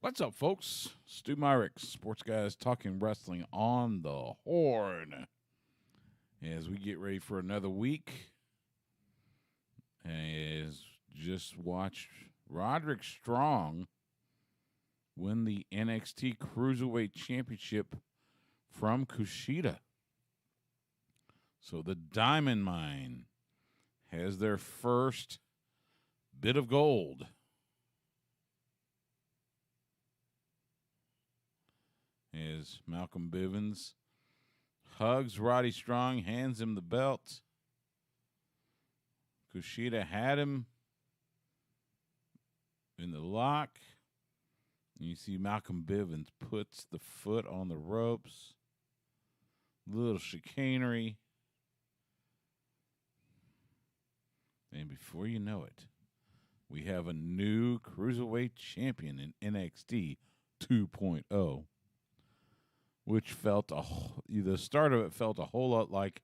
What's up, folks? Stu Myrick, Sports Guys talking wrestling on the horn. As we get ready for another week, as just watched Roderick Strong win the NXT Cruiserweight Championship from Kushida. So the Diamond Mine has their first bit of gold. As Malcolm Bivens hugs Roddy Strong, hands him the belt. Kushida had him in the lock. And you see Malcolm Bivens puts the foot on the ropes. Little chicanery. And before you know it, we have a new Cruiserweight champion in NXT 2.0. Which felt the start of it felt a whole lot like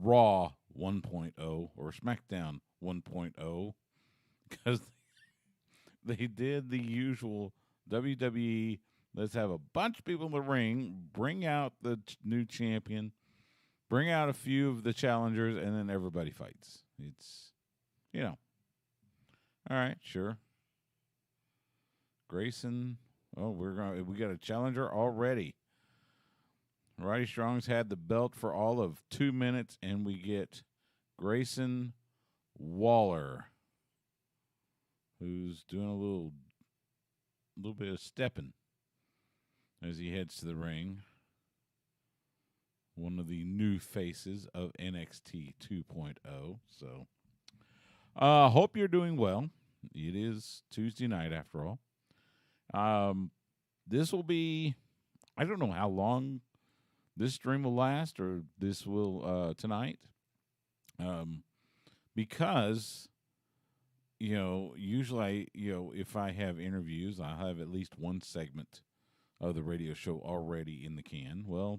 Raw 1.0 or SmackDown 1.0 because they did the usual WWE. Let's have a bunch of people in the ring, bring out the new champion, bring out a few of the challengers, and then everybody fights. It's, all right, sure. Grayson, we got a challenger already. Roddy Strong's had the belt for all of 2 minutes, and we get Grayson Waller, who's doing a little bit of stepping as he heads to the ring. One of the new faces of NXT 2.0. So, hope you're doing well. It is Tuesday night after all. This will be, I don't know how long this stream will last, or this will tonight, because usually if I have interviews, I have at least one segment of the radio show already in the can. Well,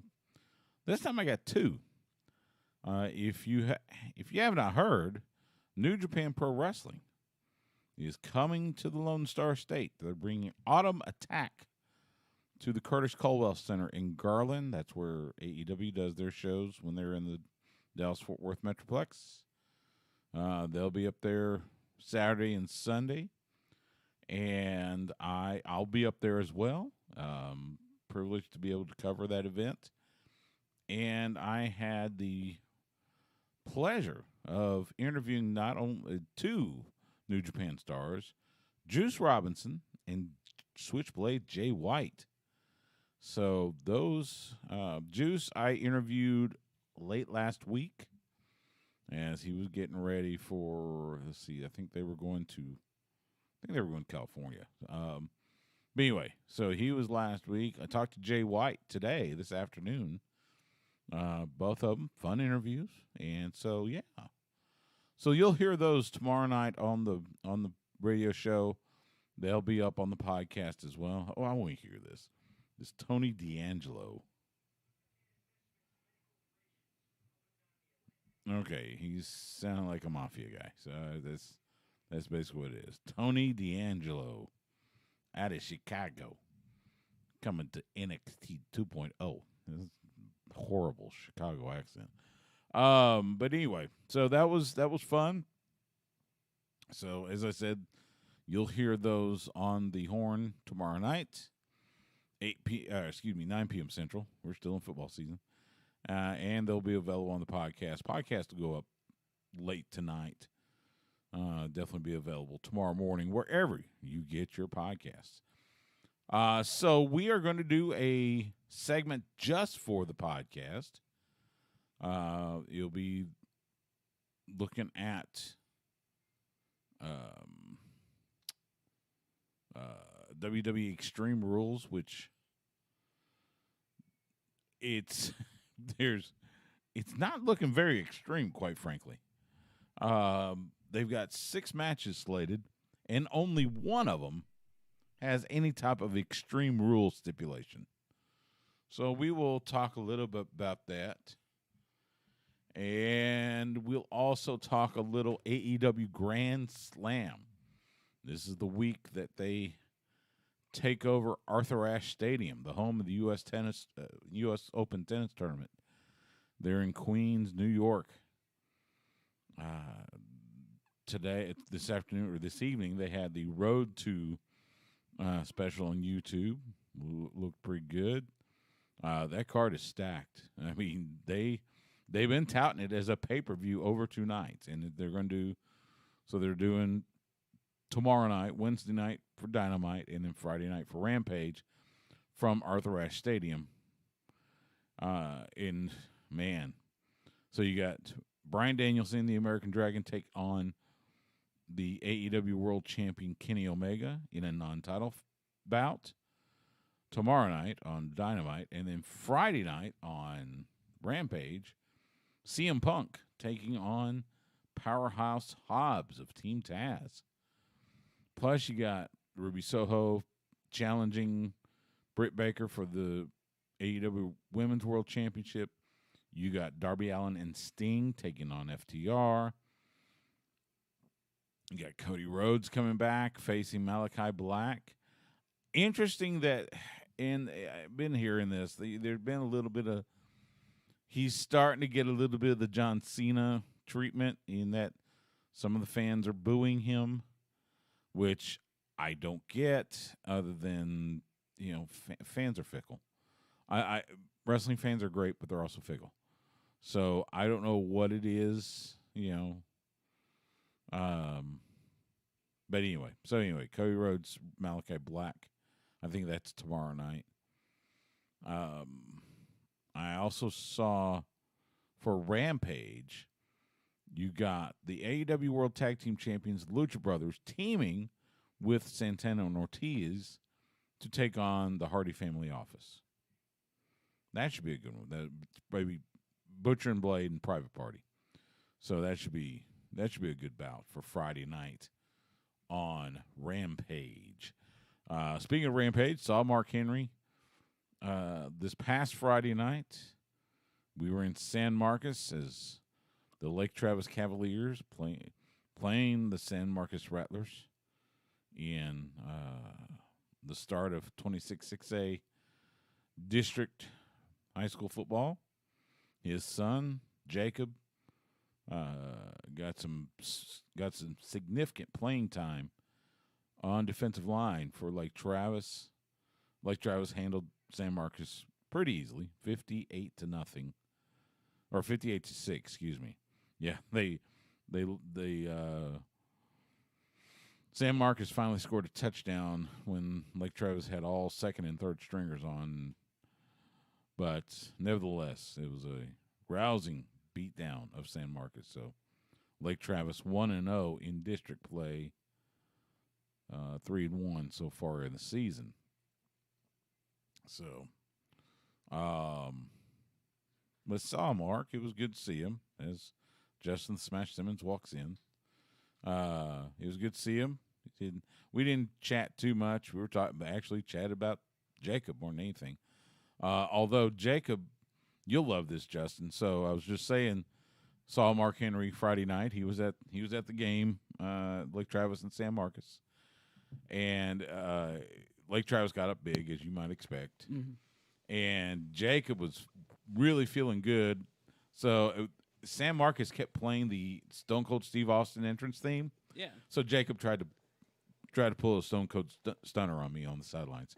this time I got two. If you have not heard, New Japan Pro Wrestling is coming to the Lone Star State. They're bringing Autumn Attack to the Curtis Culwell Center in Garland. That's where AEW does their shows when they're in the Dallas-Fort Worth Metroplex. They'll be up there Saturday and Sunday, and I'll be up there as well. Privileged to be able to cover that event. And I had the pleasure of interviewing not only two New Japan stars, Juice Robinson and Switchblade Jay White. So those Juice I interviewed late last week as he was getting ready for, I think they were going to California. But anyway, so he was last week. I talked to Jay White today, this afternoon. Both of them fun interviews, and so yeah. So you'll hear those tomorrow night on the radio show. They'll be up on the podcast as well. Oh, I want to hear this. This Tony D'Angelo. Okay, he's sounding like a mafia guy. So that's basically what it is. Tony D'Angelo out of Chicago coming to NXT 2.0. This is a horrible Chicago accent. But anyway, so that was fun. So as I said, you'll hear those on the horn tomorrow night. 9 p.m. Central. We're still in football season. And they'll be available on the podcast. Podcast will go up late tonight. Definitely be available tomorrow morning, wherever you get your podcasts. So we are going to do a segment just for the podcast. You'll be looking at WWE Extreme Rules, which it's not looking very extreme, quite frankly. They've got 6 matches slated, and only one of them has any type of Extreme Rule stipulation. So we will talk a little bit about that. And we'll also talk a little AEW Grand Slam. This is the week that they take over Arthur Ashe Stadium, the home of the U.S. Open tennis tournament. They're in Queens, New York. This afternoon or this evening, they had the Road to special on YouTube. Looked pretty good. That card is stacked. I mean, they've been touting it as a pay-per-view over 2 nights, and they're going to do so. They're doing tomorrow night, Wednesday night for Dynamite, and then Friday night for Rampage from Arthur Ashe Stadium. So you got Bryan Danielson, the American Dragon, take on the AEW World Champion Kenny Omega in a non-title bout tomorrow night on Dynamite, and then Friday night on Rampage, CM Punk taking on Powerhouse Hobbs of Team Taz. Plus, you got Ruby Soho challenging Britt Baker for the AEW Women's World Championship. You got Darby Allin and Sting taking on FTR. You got Cody Rhodes coming back, facing Malachi Black. Interesting that, and I've been hearing this, there's been a little bit of, he's starting to get a little bit of the John Cena treatment in that some of the fans are booing him, which I don't get, other than, fans are fickle. Wrestling fans are great, but they're also fickle. So I don't know what it is, But anyway, Cody Rhodes, Malachi Black. I think that's tomorrow night. I also saw for Rampage, you got the AEW World Tag Team Champions, Lucha Brothers, teaming with Santana and Ortiz to take on the Hardy Family Office. That should be a good one. That maybe Butcher and Blade and Private Party. So that should be a good bout for Friday night on Rampage. Speaking of Rampage, saw Mark Henry this past Friday night. We were in San Marcos as the Lake Travis Cavaliers playing the San Marcos Rattlers in the start of 26-6A District High School football. His son Jacob got some significant playing time on defensive line for Lake Travis. Lake Travis handled San Marcos pretty easily, 58-0, or 58-6. Excuse me. Yeah, they San Marcos finally scored a touchdown when Lake Travis had all second and third stringers on. But nevertheless, it was a rousing beatdown of San Marcos. So Lake Travis 1-0 in district play, 3-1 so far in the season. So, but saw Mark. It was good to see him as Justin Smash Simmons walks in. It was good to see him. We didn't chat too much. We were chatted about Jacob more than anything. Although Jacob, you'll love this, Justin. So I was just saying, saw Mark Henry Friday night. He was at the game, Lake Travis and San Marcos, and Lake Travis got up big, as you might expect, and Jacob was really feeling good. So San Marcos kept playing the Stone Cold Steve Austin entrance theme. Yeah. So Jacob tried to pull a Stone Cold Stunner on me on the sidelines.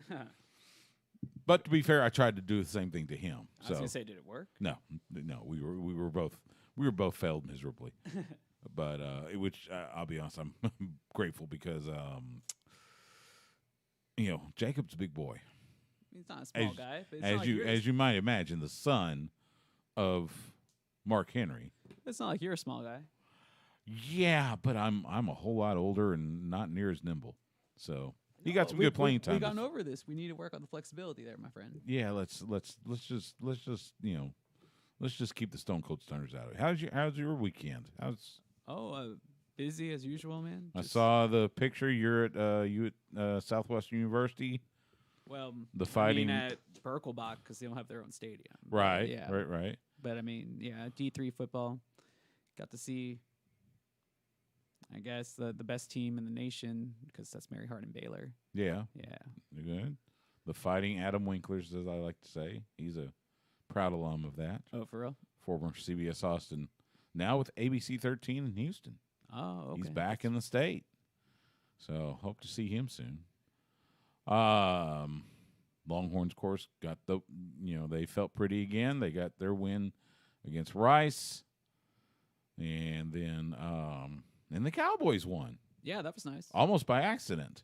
But to be fair, I tried to do the same thing to him. I was gonna say, did it work? No, we were both failed miserably. But which I'll be honest, I'm grateful because Jacob's a big boy. He's not a small guy. But as you might imagine, the son of Mark Henry. It's not like you're a small guy. Yeah, but I'm a whole lot older and not near as nimble. So he got some good playing time. We've gone over this. We need to work on the flexibility there, my friend. Yeah, let's just keep the Stone Cold Stunners out of it. How's your weekend? Busy as usual, man. I saw the picture. You're at Southwestern University. Well, the fighting at Birkelbach because they don't have their own stadium. Right. Yeah. Right. But I mean, yeah, D3 football. Got to see I guess the best team in the nation, because that's Mary Hart and Baylor. Yeah. Yeah. They're good. The Fighting Adam Winklers, as I like to say. He's a proud alum of that. Oh, for real? Former CBS Austin. Now with ABC 13 in Houston. Oh, okay. He's back in the state. So hope to see him soon. Longhorns, of course, got they felt pretty again. They got their win against Rice. And then the Cowboys won. Yeah, that was nice. Almost by accident.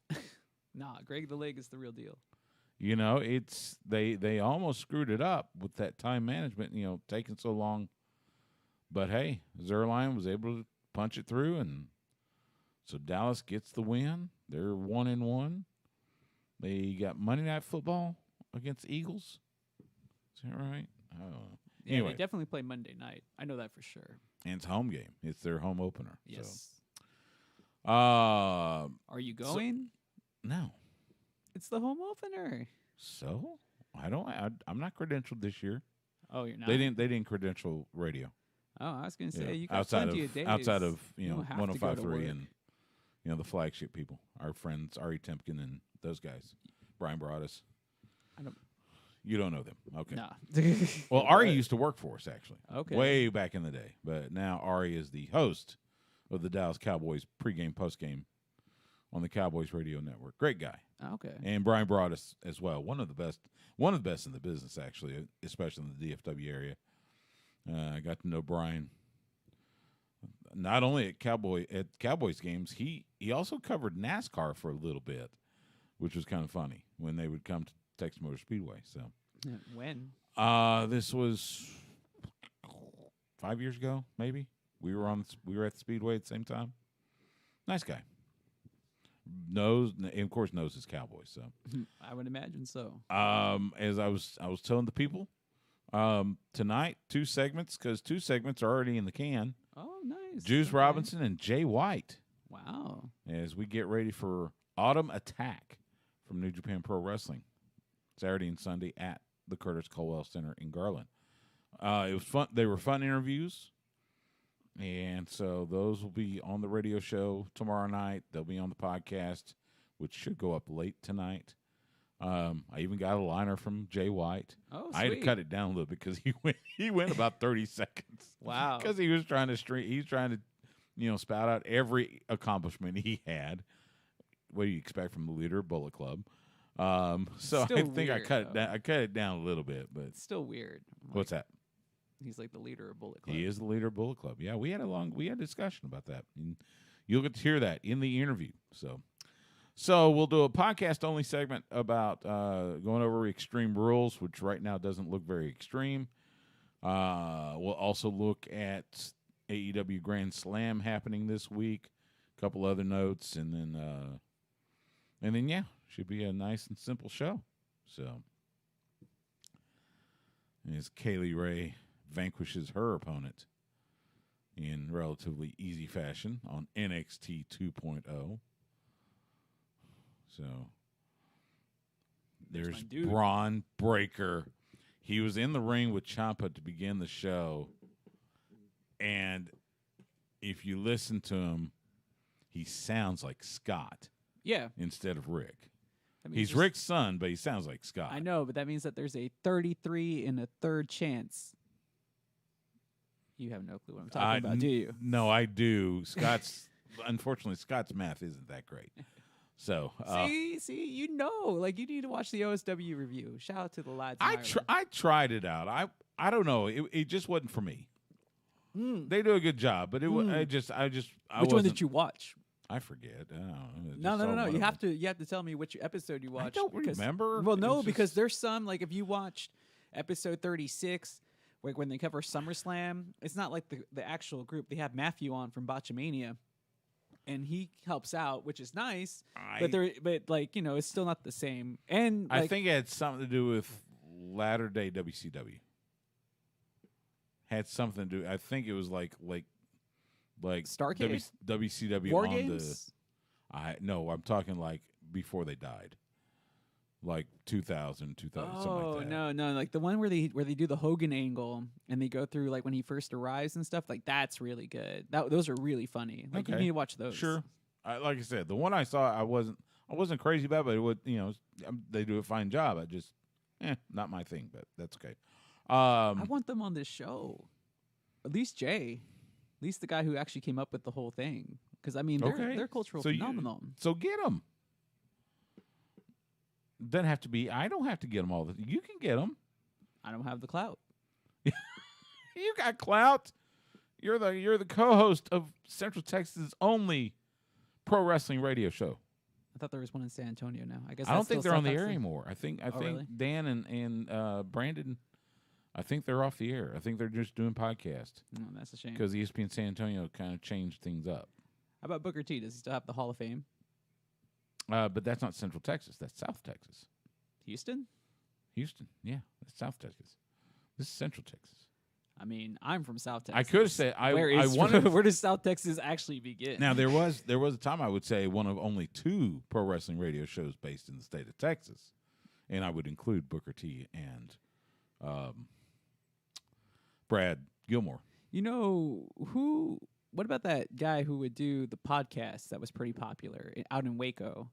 Nah, Greg the Leg is the real deal. It's they almost screwed it up with that time management, taking so long. But hey, Zerline was able to punch it through, and so Dallas gets the win. They're 1-1. They got Monday Night Football against the Eagles. Is that right? Oh, Yeah, anyway, they definitely play Monday night. I know that for sure. and it's a home game. It's their home opener. Yes. So. Are you going? No. It's the home opener. So I'm not credentialed this year. Oh, you're not. They didn't credential radio. Oh, I was gonna say Yeah. you got plenty of days. Outside of You don't have to go to 105.3 work. and the flagship people, our friends Ari Tempkin and those guys, Brian Broaddus. You don't know them, okay? Nah. Well, Ari used to work for us actually, Okay. way back in the day, but now Ari is the host of the Dallas Cowboys pregame postgame on the Cowboys Radio Network. Great guy, Okay. and Brian Broaddus as well, one of the best in the business actually, especially in the DFW area. I got to know Brian not only at Cowboys games. He also covered NASCAR for a little bit, which was kind of funny when they would come to Texas Motor Speedway. So When? this was 5 years ago, maybe. We were at the Speedway at the same time. Nice guy. Knows his Cowboys. So I would imagine so. as I was telling the people. Tonight, 2 segments, because 2 segments are already in the can. Oh, nice. Juice Okay. Robinson and Jay White, Wow. as we get ready for Autumn Attack from New Japan Pro Wrestling, Saturday and Sunday at the Curtis Colwell Center in Garland. It was fun. They were fun interviews, and so those will be on the radio show tomorrow night. They'll be on the podcast, which should go up late tonight. I even got a liner from Jay White. Oh, sweet. I had to cut it down a little bit because he went about 30 seconds. Wow. Because he was trying to spout out every accomplishment he had. What do you expect from the leader of Bullet Club? So Still I think I weird, cut it though. down. I cut it down a little bit, but It's still weird. what's that? He's like the leader of Bullet Club. He is the leader of Bullet Club. Yeah, we had a discussion about that. And you'll get to hear that in the interview. So we'll do a podcast-only segment about going over Extreme Rules, which right now doesn't look very extreme. We'll also look at AEW Grand Slam happening this week, a couple other notes, and then yeah, should be a nice and simple show. So as Kaylee Ray vanquishes her opponent in relatively easy fashion on NXT 2.0. So there's my dude. Braun Breaker. He was in the ring with Ciampa to begin the show, and if you listen to him, he sounds like Scott Yeah. instead of Rick. That means He's there's- Rick's son, but he sounds like Scott. I know, but that means that there's a 33 and a third chance. You have no clue what I'm talking about, do you? No, I do. Unfortunately, Scott's math isn't that great. So See, you need to watch the OSW review. Shout out to the lads. in Ireland. I tried it out. I don't know. It just wasn't for me. They do a good job, but Which one did you watch? I forget. I don't know. Just No. saw one You of have them. to tell me which episode you watched. I don't remember. Well, no, It's because just- there's some if you watched episode 36, like when they cover SummerSlam, it's not like the actual group. They have Matthew on from Botchamania, and he helps out, which is nice. But it's still not the same. And I think it had something to do with latter day WCW. Had something to do. I think it was like Starrcade? WCW War on Games. I'm talking like before they died. like 2000, 2000, something Oh like that. no, like the one where they do the Hogan angle and they go through like when he first arrives and stuff. Like that's really good. Those are really funny. Like you Okay. need to watch those. Sure. Like I said, the one I saw, I wasn't crazy about, but it would, they do a fine job. I just, not my thing, but that's okay. I want them on this show. At least Jay, at least the guy who actually came up with the whole thing. Because I mean, they're cultural phenomenon. So get them. Doesn't have to be. I don't have to get them all. You can get them. I don't have the clout. You got clout. You're the co-host of Central Texas' only pro wrestling radio show. I thought there was one in San Antonio now. I guess I don't think they're on the air anymore. I think really? Dan and Brandon, I think they're off the air. I think they're just doing podcasts. Oh, that's a shame. Because ESPN San Antonio kind of changed things up. How about Booker T? Does he still have the Hall of Fame? But that's not Central Texas. That's South Texas. Houston, yeah, that's South Texas. This is Central Texas. I mean, I'm from South Texas. I could have said where does South Texas actually begin? Now there was a time I would say one of only 2 pro wrestling radio shows based in the state of Texas, and I would include Booker T and Brad Gilmore. You know who? What about that guy who would do the podcast that was pretty popular out in Waco?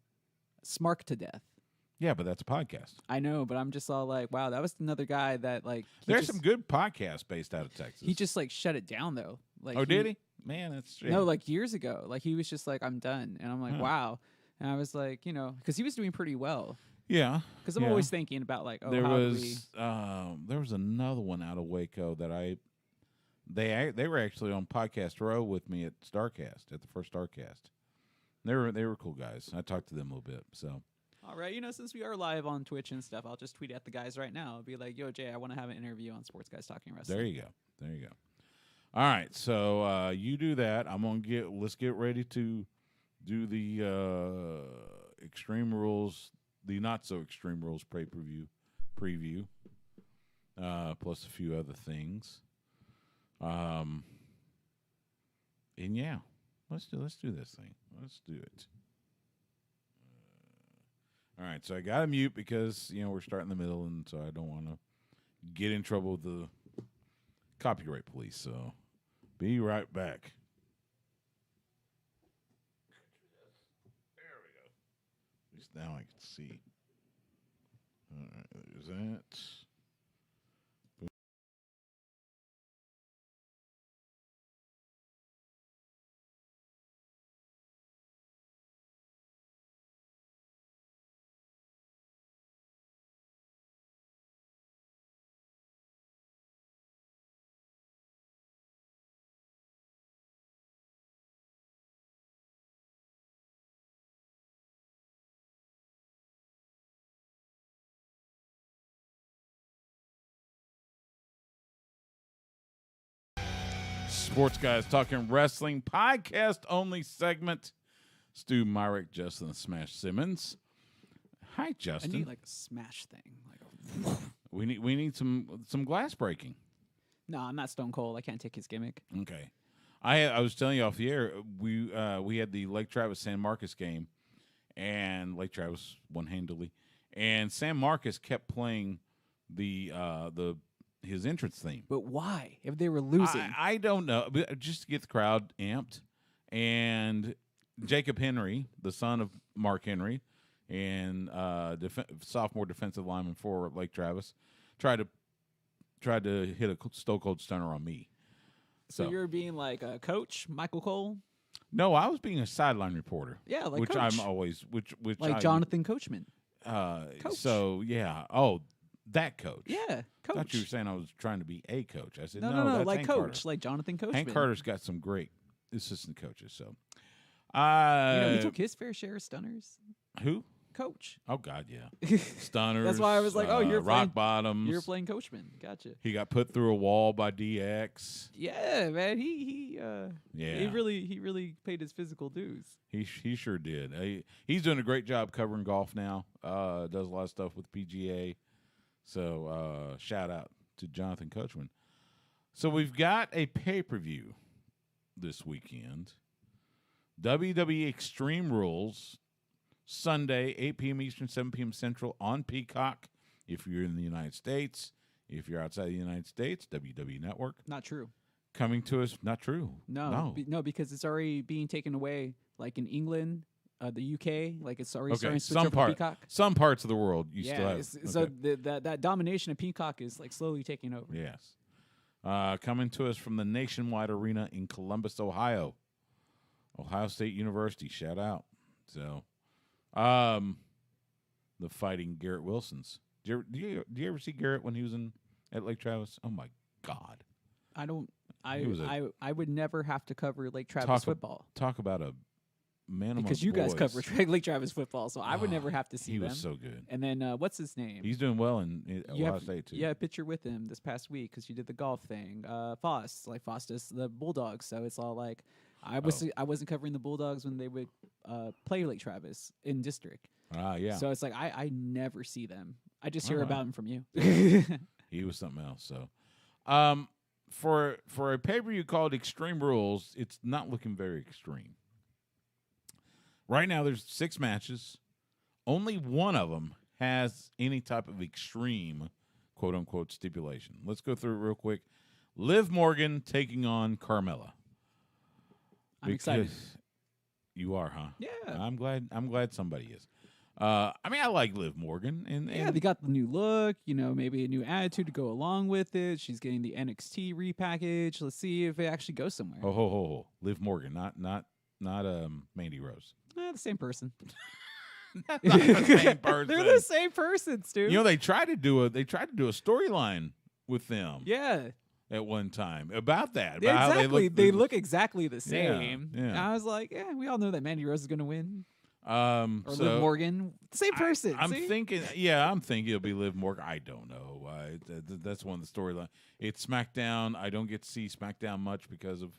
Smark to Death. Yeah, but that's a podcast. I know, but I'm just all like, wow, that was another guy that like. There's some good podcasts based out of Texas. He just like shut it down though. Like, did he? Man, that's strange. No, like years ago. Like he was just like, I'm done, and I'm like, wow. And I was like, because he was doing pretty well. Yeah, because I'm always thinking about like, there was another one out of Waco that they were actually on Podcast Row with me at StarCast, at the first StarCast. They were cool guys. I talked to them a little bit. So, all right, since we are live on Twitch and stuff, I'll just tweet at the guys right now. I'll be like, yo, Jay, I want to have an interview on Sports Guys Talking Wrestling. There you go. All right, so you do that. Let's get ready to do the Extreme Rules, the not so Extreme Rules pay-per-view preview, plus a few other things. And yeah, let's do this thing. Let's do it. All right, so I got to mute because we're starting in the middle, and so I don't want to get in trouble with the copyright police. So be right back. There we go. At least now I can see. All right, there's that. Sports Guys Talking Wrestling podcast only segment. Stu Myrick, Justin Smash Simmons. Hi, Justin. I need like a smash thing. We need some glass breaking. No, I'm not Stone Cold. I can't take his gimmick. Okay. I was telling you off the air, we had the Lake Travis San Marcos game, and Lake Travis won handily, and San Marcos kept playing his entrance theme. But why? If they were losing, I don't know. But just to get the crowd amped. And Jacob Henry, the son of Mark Henry, and sophomore defensive lineman for Lake Travis, tried to hit a Stone Cold Stunner on me. So you're being like a coach, Michael Cole? No, I was being a sideline reporter. Yeah, like which coach. I'm always Jonathan Coachman. Coach. So yeah. Oh, that coach. Yeah, coach. I thought you were saying I was trying to be a coach. I said no, like Hank coach, Carter. like Jonathan Coachman. Hank Carter's got some great assistant coaches. So, he took his fair share of stunners. Who? Coach. Oh God, yeah. Stunners. That's why I was like, oh, you're rock bottoms. You're playing Coachman. Gotcha. He got put through a wall by DX. Yeah, man. He really paid his physical dues. He sure did. He's doing a great job covering golf now. Does a lot of stuff with PGA. So shout out to Jonathan Coachman. So we've got a pay-per-view this weekend. WWE Extreme Rules Sunday, 8 p.m. Eastern, 7 p.m. Central on Peacock. If you're in the United States, if you're outside the United States, WWE Network. Not true. Coming to us, not true. No, because it's already being taken away. Like in England, the UK, like it's already starting to switch over to Peacock. Some parts of the world you still have. So that domination of Peacock is like slowly taking over. Yes. Coming to us from the Nationwide Arena in Columbus, Ohio. Ohio State University, shout out. So, the Fighting Garrett Wilsons. Do you ever see Garrett when he was at Lake Travis? Oh my God! I would never have to cover Lake Travis football. Talk about a man among because you boys. guys cover Lake Travis football, so I would never have to see he them. Was so good. And then what's his name? He's doing well in Ohio State too. Yeah, a picture with him this past week because you did the golf thing. Foss does the Bulldogs, so it's all like I wasn't covering the Bulldogs when they would play Lake Travis in district. Yeah. So it's like I never see them. I just hear about them from you. He was something else. So, for a pay-per-view called Extreme Rules, it's not looking very extreme. Right now, there's 6 matches. Only one of them has any type of extreme, quote-unquote, stipulation. Let's go through it real quick. Liv Morgan taking on Carmella. I'm excited. You are, huh? Yeah. I'm glad somebody is. I mean, I like Liv Morgan. And they got the new look, maybe a new attitude to go along with it. She's getting the NXT repackage. Let's see if it actually goes somewhere. Oh. Liv Morgan, not Mandy Rose. The same person. Not the same person. They're the same persons, dude. They tried to do a storyline with them. Yeah. At one time about that. Yeah, about exactly. How they look exactly the same. Yeah. I was like, we all know that Mandy Rose is going to win. Or Liv Morgan, same person. I'm thinking it'll be Liv Morgan. I don't know. That's one of the storylines. It's SmackDown. I don't get to see SmackDown much because of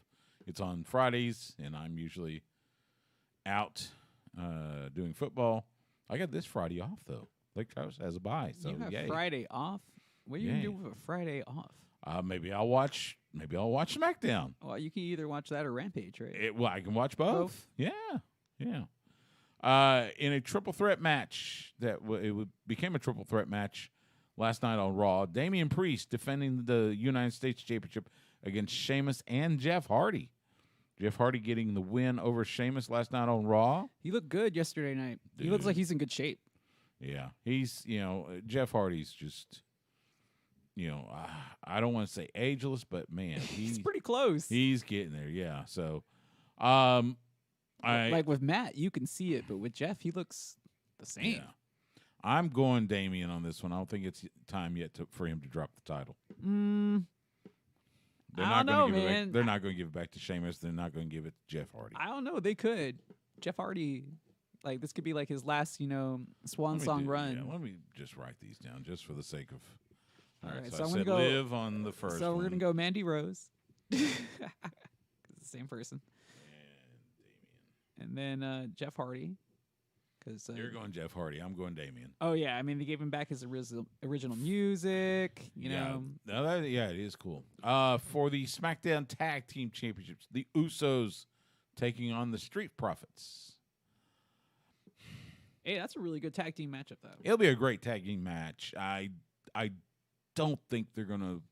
it's on Fridays, and I'm usually out doing football. I got this Friday off though. Lake Travis has a bye, so you have yay. Friday off. What are you gonna do with a Friday off? Maybe I'll watch SmackDown. Well, you can either watch that or Rampage, right? I can watch both. Yeah. In a triple threat match became a triple threat match last night on Raw. Damien Priest defending the United States Championship against Sheamus and Jeff Hardy. Jeff Hardy getting the win over Sheamus last night on Raw. He looked good yesterday night. Dude. He looks like he's in good shape. Yeah, he's Jeff Hardy's just. I don't want to say ageless, but man, he's pretty close. He's getting there, yeah. So, like with Matt, you can see it, but with Jeff, he looks the same. Yeah. I'm going Damien on this one. I don't think it's time yet for him to drop the title. I don't know, man. They're not going to give it back to Sheamus. They're not going to give it to Jeff Hardy. I don't know. They could. Jeff Hardy, this could be like his last, swan song run. Yeah, let me just write these down just for the sake of. All right, so I'm going to live on the first. So we're going to go Mandy Rose. Because it's the same person. And then Jeff Hardy. You're going Jeff Hardy. I'm going Damien. Oh, yeah. I mean, they gave him back his original music, know. It is cool. For the SmackDown Tag Team Championships, the Usos taking on the Street Profits. Hey, that's a really good tag team matchup, though. It'll be a great tag team match. I don't think they're going to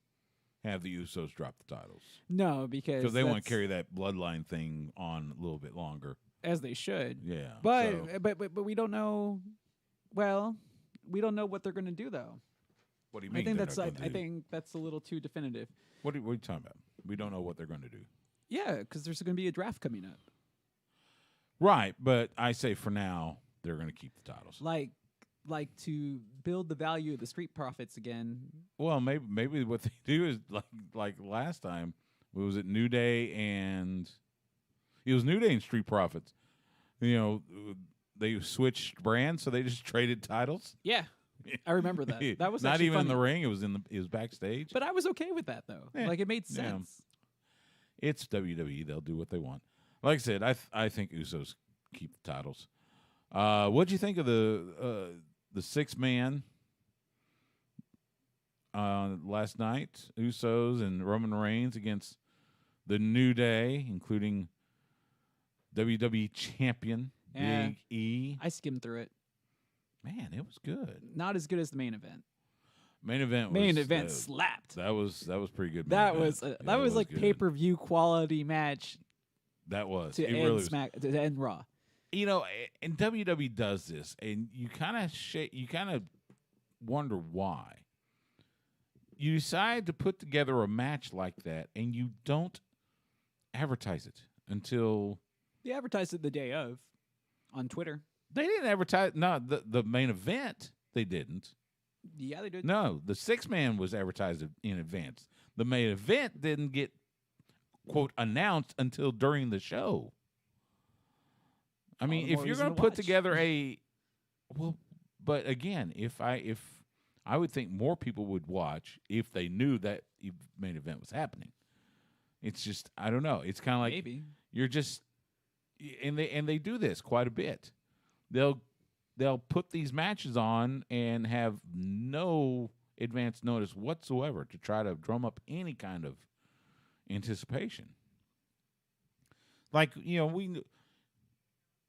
have the Usos drop the titles. No, because they want to carry that bloodline thing on a little bit longer. As they should. Yeah. But we don't know. Well, we don't know what they're going to do, though. What do you mean? I think that's a little too definitive. What are you talking about? We don't know what they're going to do. Yeah, because there's going to be a draft coming up. Right, but I say for now they're going to keep the titles. Like to build the value of the Street Profits again. Well, maybe what they do is like last time. Was it New Day and it was New Day and Street Profits? They switched brands, so they just traded titles. Yeah, I remember that. That was not even funny. in the ring. It was backstage. But I was okay with that though. It made sense. Yeah. It's WWE. They'll do what they want. Like I said, I think Usos keep the titles. What'd you think of the 6-man last night? Usos and Roman Reigns against the New Day, including WWE champion Big E. I skimmed through it. Man, it was good. Not as good as the main event. Main event Slapped. That was pretty good. That was like good. Pay-per-view quality match. That was to it. End Really to end Raw. You know, and WWE does this, and you kind of wonder why. You decide to put together a match like that, and you don't advertise it until they advertised it the day of on Twitter. They didn't advertise. No, the main event they didn't. Yeah, they did. No, the 6-man was advertised in advance. The main event didn't get quote announced until during the show. I mean, if you're going to put together but again, if I would think more people would watch if they knew that main event was happening. It's just I don't know. It's kind of like maybe you're just and they do this quite a bit. They'll put these matches on and have no advance notice whatsoever to try to drum up any kind of anticipation. Like, you know,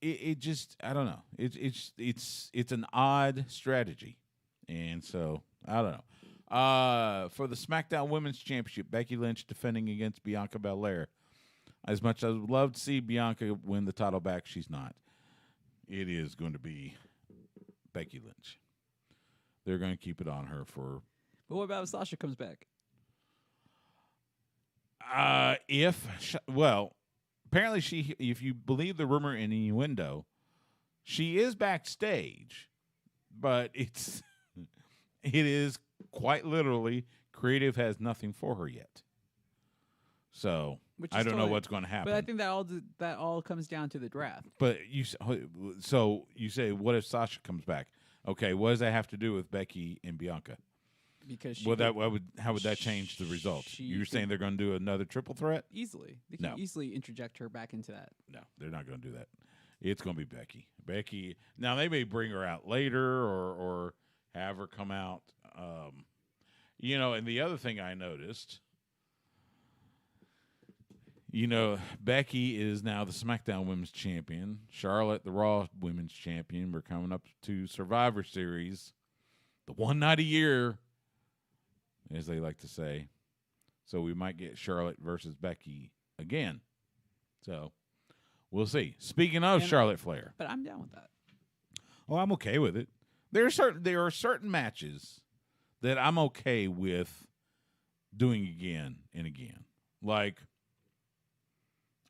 it just I don't know. It's an odd strategy. And so, I don't know. For the SmackDown Women's Championship, Becky Lynch defending against Bianca Belair. As much as I would love to see Bianca win the title back, she's not. It is going to be Becky Lynch. They're going to keep it on her for... But what about if Sasha comes back? Apparently if you believe the rumor and innuendo, she is backstage, but it is quite literally creative has nothing for her yet. So I don't know what's going to happen. But I think that all comes down to the draft. But you say, what if Sasha comes back? Okay, what does that have to do with Becky and Bianca? Because how would that change the results? You're saying they're going to do another triple threat? Easily. They can easily interject her back into that. No, they're not going to do that. It's going to be Becky. Becky. Now, they may bring her out later or have her come out. You know, and the other thing I noticed, you know, Becky is now the SmackDown Women's Champion. Charlotte, the Raw Women's Champion. We're coming up to Survivor Series. The one night a year, as they like to say. So we might get Charlotte versus Becky again. So we'll see. Speaking of Charlotte Flair. But I'm down with that. Oh, I'm okay with it. There are certain matches that I'm okay with doing again and again. Like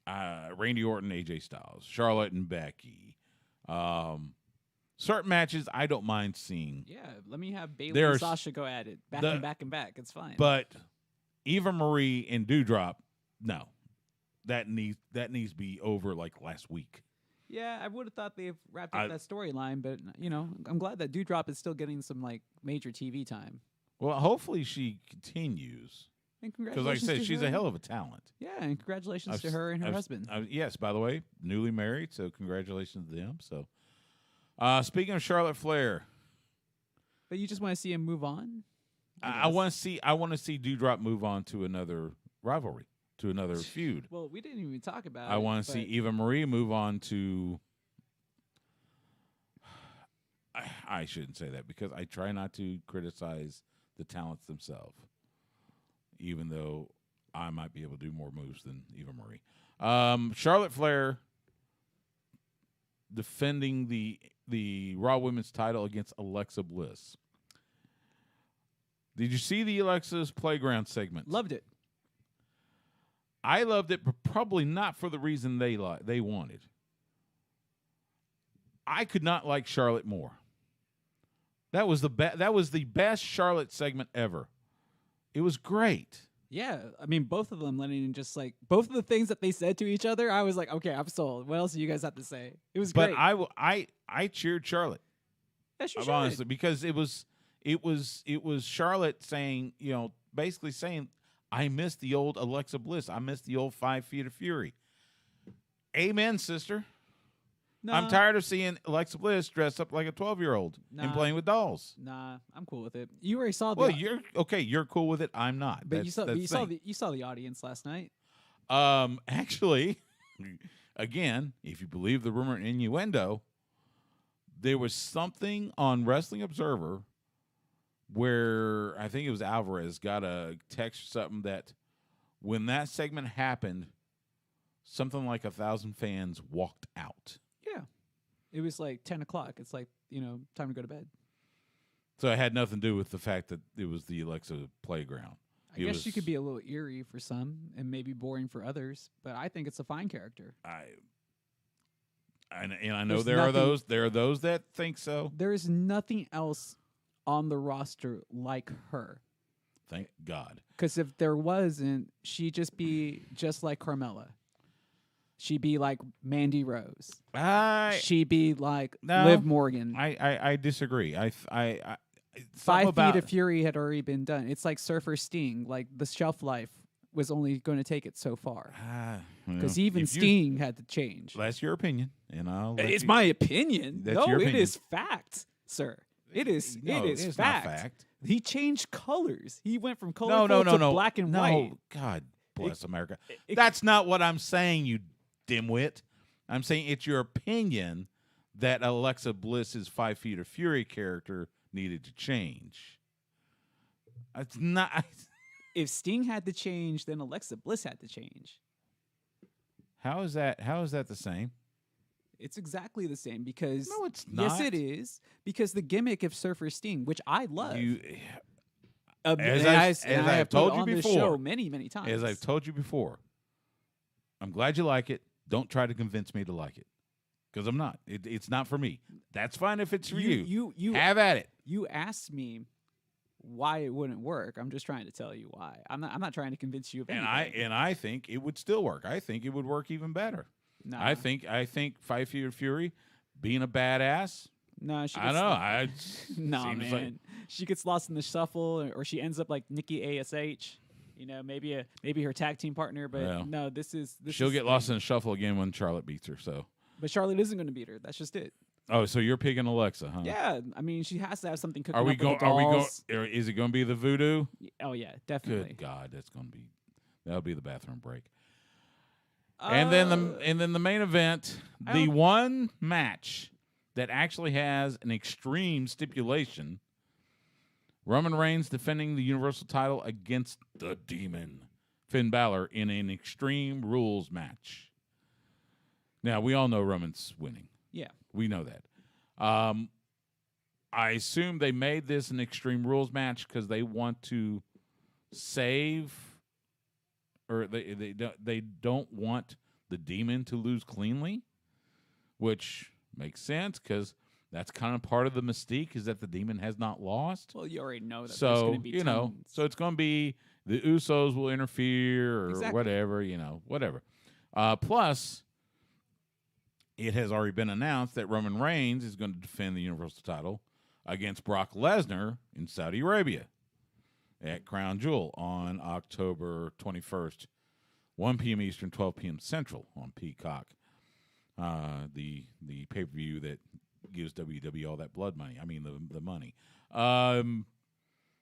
Randy Orton, AJ Styles, Charlotte and Becky. Certain matches I don't mind seeing. Yeah, let me have Bayley and Sasha go at it back and back. It's fine. But Eva Marie and Doudrop, no, that needs to be over like last week. Yeah, I would have thought they've wrapped up that storyline, but you know, I'm glad that Doudrop is still getting some like major TV time. Well, hopefully she continues. And congratulations! Because like I said, she's a hell of a talent. Yeah, and congratulations to her and her husband. Yes, by the way, newly married, so congratulations to them. So. Speaking of Charlotte Flair, but you just want to see him move on. I want to see Doudrop move on to another rivalry, to another feud. Well, we didn't even talk about it. I want to see Eva Marie move on to. I shouldn't say that because I try not to criticize the talents themselves, even though I might be able to do more moves than Eva Marie. Charlotte Flair defending the Raw Women's title against Alexa Bliss. Did you see the Alexa's Playground segment? Loved it. I loved it, but probably not for the reason they wanted. I could not like Charlotte more. That was the best Charlotte segment ever. It was great. Yeah, I mean, both of them letting just like both of the things that they said to each other. I was like, okay, I'm sold. What else do you guys have to say? It was great. But I cheered Charlotte. Yes, you should. Honestly, because it was Charlotte saying, you know, basically saying, I miss the old Alexa Bliss. I miss the old 5 Feet of Fury. Amen, sister. Nah. I'm tired of seeing Alexa Bliss dressed up like a 12-year-old and playing with dolls. Nah, I'm cool with it. You already saw the. Well, you're okay. You're cool with it. I'm not. But you saw the audience last night. Actually, again, if you believe the rumor and innuendo, there was something on Wrestling Observer where I think it was Alvarez got a text or something that when that segment happened, something like 1,000 fans walked out. Yeah. It was like 10 o'clock. It's like, time to go to bed. So it had nothing to do with the fact that it was the Alexa playground. I guess she could be a little eerie for some and maybe boring for others, but I think it's a fine character. I know there are those that think so. There is nothing else on the roster like her. Thank God. Because if there wasn't, she'd just be just like Carmella. She'd be like Mandy Rose. She'd be like Liv Morgan. I disagree. 5 Feet of Fury had already been done. It's like Surfer Sting. Like the shelf life was only going to take it so far. Because even Sting had to change. That's your opinion, and it's my opinion. That's your opinion. It is fact, sir. It is fact. Not fact. He changed colors. He went from colorful to black and white. God bless America. That's not what I'm saying, you dimwit. I'm saying it's your opinion that Alexa Bliss's 5 Feet of Fury character needed to change. It's not. If Sting had to change, then Alexa Bliss had to change. How is that the same? It's exactly the same because no, it's not. Yes, it is because the gimmick of Surfer Sting, which I love, as I've told you before, show many times. As I've told you before, I'm glad you like it. Don't try to convince me to like it because I'm not. It's not for me. That's fine if it's for you. You have at it. You asked me why it wouldn't work. I'm just trying to tell you why. I'm not trying to convince you of anything. And I think it would still work. I think it would work even better. No. I think 5 Feet of Fury being a badass. No, man. Like, she gets lost in the shuffle, or she ends up like Nikki ASH. Maybe her tag team partner. But no, this she'll get lost in the shuffle again when Charlotte beats her. So, but Charlotte isn't going to beat her. That's just it. Oh, so you're picking Alexa, huh? Yeah, I mean she has to have something cooking. Are we going? Is it going to be the voodoo? Oh yeah, definitely. Good God, that'll be the bathroom break. And then the main event, the one match that actually has an extreme stipulation. Roman Reigns defending the Universal title against the Demon, Finn Balor, in an Extreme Rules match. Now, we all know Roman's winning. Yeah. We know that. I assume they made this an Extreme Rules match because they want to save, or they don't want the Demon to lose cleanly, which makes sense because that's kind of part of the mystique is that the Demon has not lost. Well, you already know that. There's going to be tons. So it's going to be the Usos will interfere or whatever, whatever. Plus, it has already been announced that Roman Reigns is going to defend the Universal title against Brock Lesnar in Saudi Arabia at Crown Jewel on October 21st, 1 p.m. Eastern, 12 p.m. Central on Peacock, the pay-per-view that gives WWE all that blood money. I mean, the money.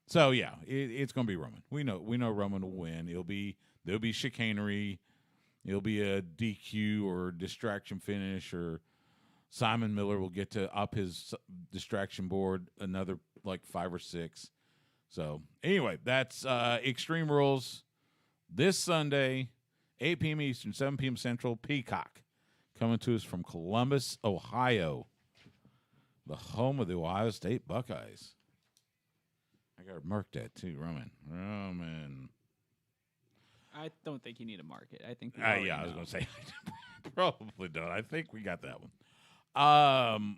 So, yeah, it's going to be Roman. We know Roman will win. There'll be chicanery. It'll be a DQ or distraction finish, or Simon Miller will get to up his distraction board another like 5 or 6. So anyway, that's Extreme Rules this Sunday, 8 p.m. Eastern, 7 p.m. Central, Peacock, coming to us from Columbus, Ohio, the home of the Ohio State Buckeyes. I got to mark that too, Roman. I don't think you need to mark it. I think I was going to say probably don't. I think we got that one.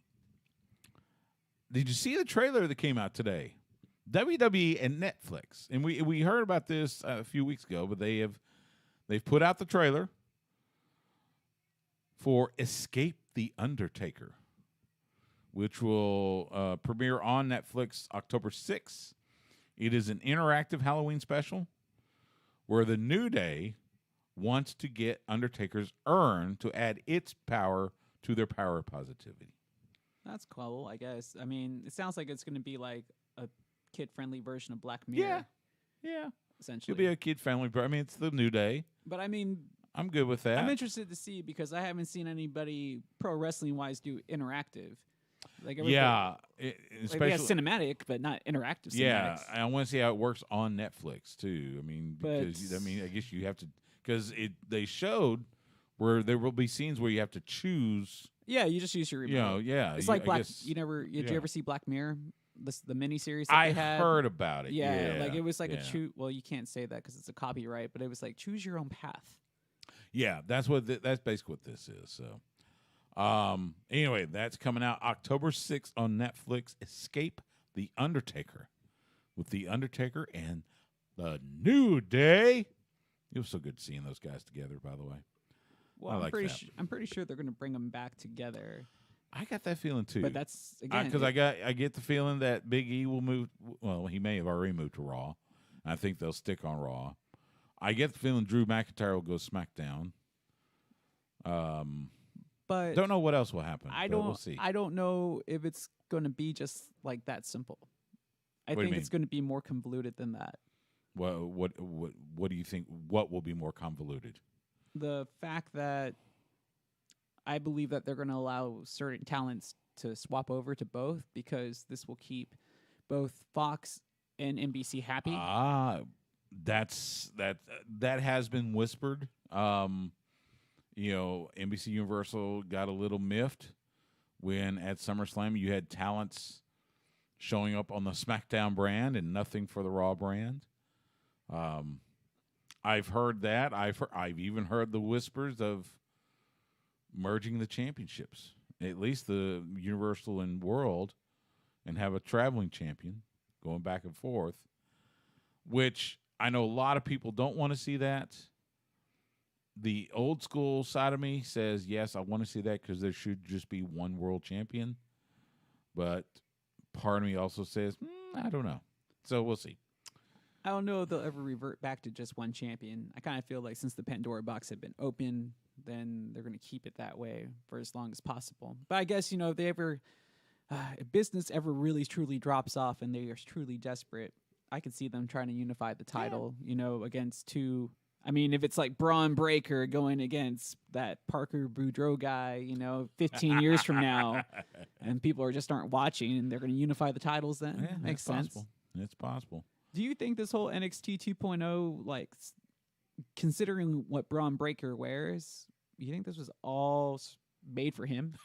Did you see the trailer that came out today? WWE and Netflix, and we heard about this a few weeks ago, but they've put out the trailer for Escape the Undertaker, which will premiere on Netflix October 6th. It is an interactive Halloween special where the New Day wants to get Undertaker's urn to add its power to their power of positivity. That's cool, I guess. I mean, it sounds like it's going to be like a kid-friendly version of Black Mirror. Yeah. Essentially. It'll be a kid-friendly, I mean, it's the New Day. But I mean, I'm good with that. I'm interested to see because I haven't seen anybody pro wrestling wise do interactive. Like yeah, especially especially cinematic, but not interactive. Yeah, Cinematics. I want to see how it works on Netflix too. I mean, because But- I guess you have to because they showed where there will be scenes where you have to choose. Yeah, you just use your remote. You know, yeah, It's like I Black. guess- Did yeah. you ever see Black Mirror? The miniseries that I they had. heard about it. Yeah, Yeah, like it was like yeah. a choose. Well, you can't say that because it's a copyright, but it was like choose your own path. Yeah, that's that's basically what this is. So, anyway, that's coming out October 6th on Netflix. Escape the Undertaker with the Undertaker and the New Day. It was so good seeing those guys together. By the way, Well, I I'm like pretty. that. I'm pretty sure they're going to bring them back together. I got that feeling too. But that's again Because I get the feeling that Big E will move. Well, he may have already moved to Raw. I think they'll stick on Raw. I get the feeling Drew McIntyre will go SmackDown. but Don't know what else will happen. I but don't. We'll see. I don't know if it's going to be just like that simple. I What do you think it's mean? going to be more convoluted than that. What do you think? What will be more convoluted? The fact that I believe that they're going to allow certain talents to swap over to both because this will keep both Fox and NBC happy. That has been whispered. NBC Universal got a little miffed when at SummerSlam you had talents showing up on the SmackDown brand and nothing for the Raw brand. I've heard that. I've even heard the whispers of merging the championships, at least the Universal and World, and have a traveling champion going back and forth, which I know a lot of people don't want to see that. The old school side of me says, yes, I want to see that because there should just be one world champion. But part of me also says, I don't know. So we'll see. I don't know if they'll ever revert back to just one champion. I kind of feel like since the Pandora box had been open, then they're going to keep it that way for as long as possible. But I guess, if they ever, if business ever really truly drops off and they are truly desperate, I could see them trying to unify the title, against two. I mean, if it's like Braun Breaker going against that Parker Boudreaux guy, 15 years from now, and people aren't watching, and they're going to unify the titles, then Yeah, makes that's sense. possible. It's possible. Do you think this whole NXT 2.0, like, considering what Braun Breaker wears, you think this was all made for him?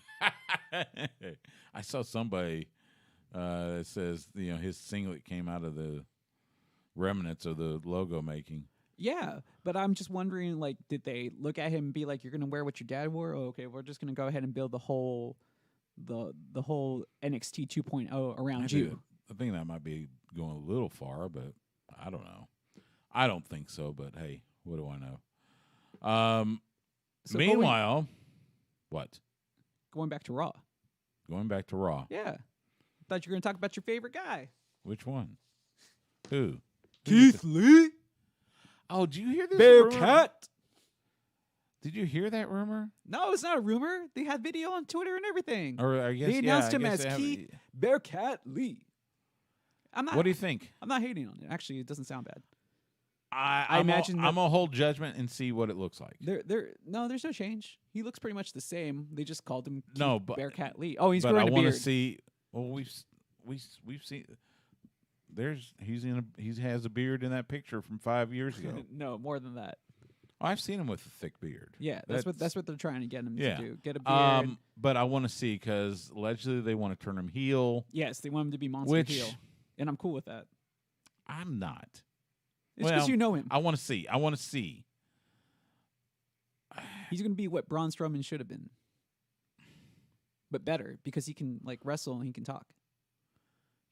I saw somebody that says his singlet came out of the remnants of the logo making. Yeah, but I'm just wondering, like, did they look at him and be like, "You're gonna wear what your dad wore"? Oh, okay, we're just gonna go ahead and build the whole NXT 2.0 around you. I think that might be going a little far, but I don't know. I don't think so, but hey, what do I know? So Meanwhile, what? going back to Raw. Going back to Raw. Yeah, thought you were gonna talk about your favorite guy, Which one? Who? Keith Lee, Oh, did you hear this rumor? Bearcat. Did you hear that rumor? No, it's not a rumor. They had video on Twitter and everything. Or I guess They announced I him guess as they have- Keith Bearcat Lee. What do you think? I'm not hating on it. Actually, it doesn't sound bad. I imagine I'm gonna hold judgment and see what it looks like. There's no change. He looks pretty much the same. They just called him Keith No, but- Bearcat Lee. Oh, he's but I growing a want to beard. see. Well, we've seen. He has a beard in that picture from 5 years ago. No, more than that. I've seen him with a thick beard. Yeah, that's what they're trying to get him Yeah. to do. Get a beard. But I want to see because allegedly they want to turn him heel. Yes, they want him to be monster Which- heel, and I'm cool with that. I'm not. It's because Well, you know him. I want to see. I want to see. He's going to be what Braun Strowman should have been, but better because he can like wrestle and he can talk.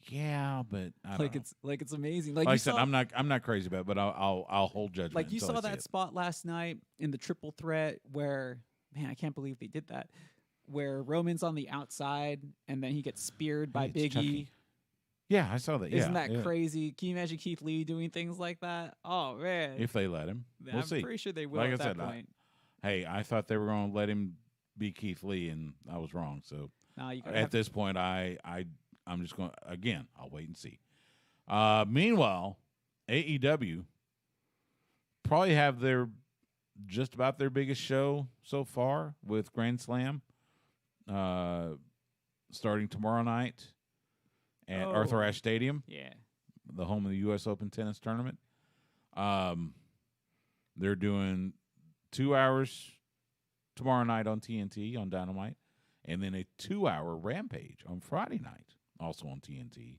Yeah, but I don't know. It's amazing. Like you I said, saw, I'm not crazy about it, but I'll hold judgment. like you until saw I see that it. spot last night in the triple threat where, man, I can't believe they did that. Where Roman's on the outside and then he gets speared by Hey, it's Big Chucky. E. Yeah, I saw that. Isn't yeah, that yeah. crazy? Can you imagine Keith Lee doing things like that? Oh man, If they let him, we'll I'm see. pretty sure they will Like at I that said, point. Hey, I thought they were going to let him be Keith Lee, and I was wrong. So Nah, you gotta at have this point, I'm just going to, again, I'll wait and see. Meanwhile, AEW probably have their just about their biggest show so far with Grand Slam, starting tomorrow night at Arthur Ashe Stadium. Yeah. The home of the U.S. Open tennis tournament. They're doing 2 hours tomorrow night on TNT on Dynamite, and then a 2-hour Rampage on Friday night, also on TNT.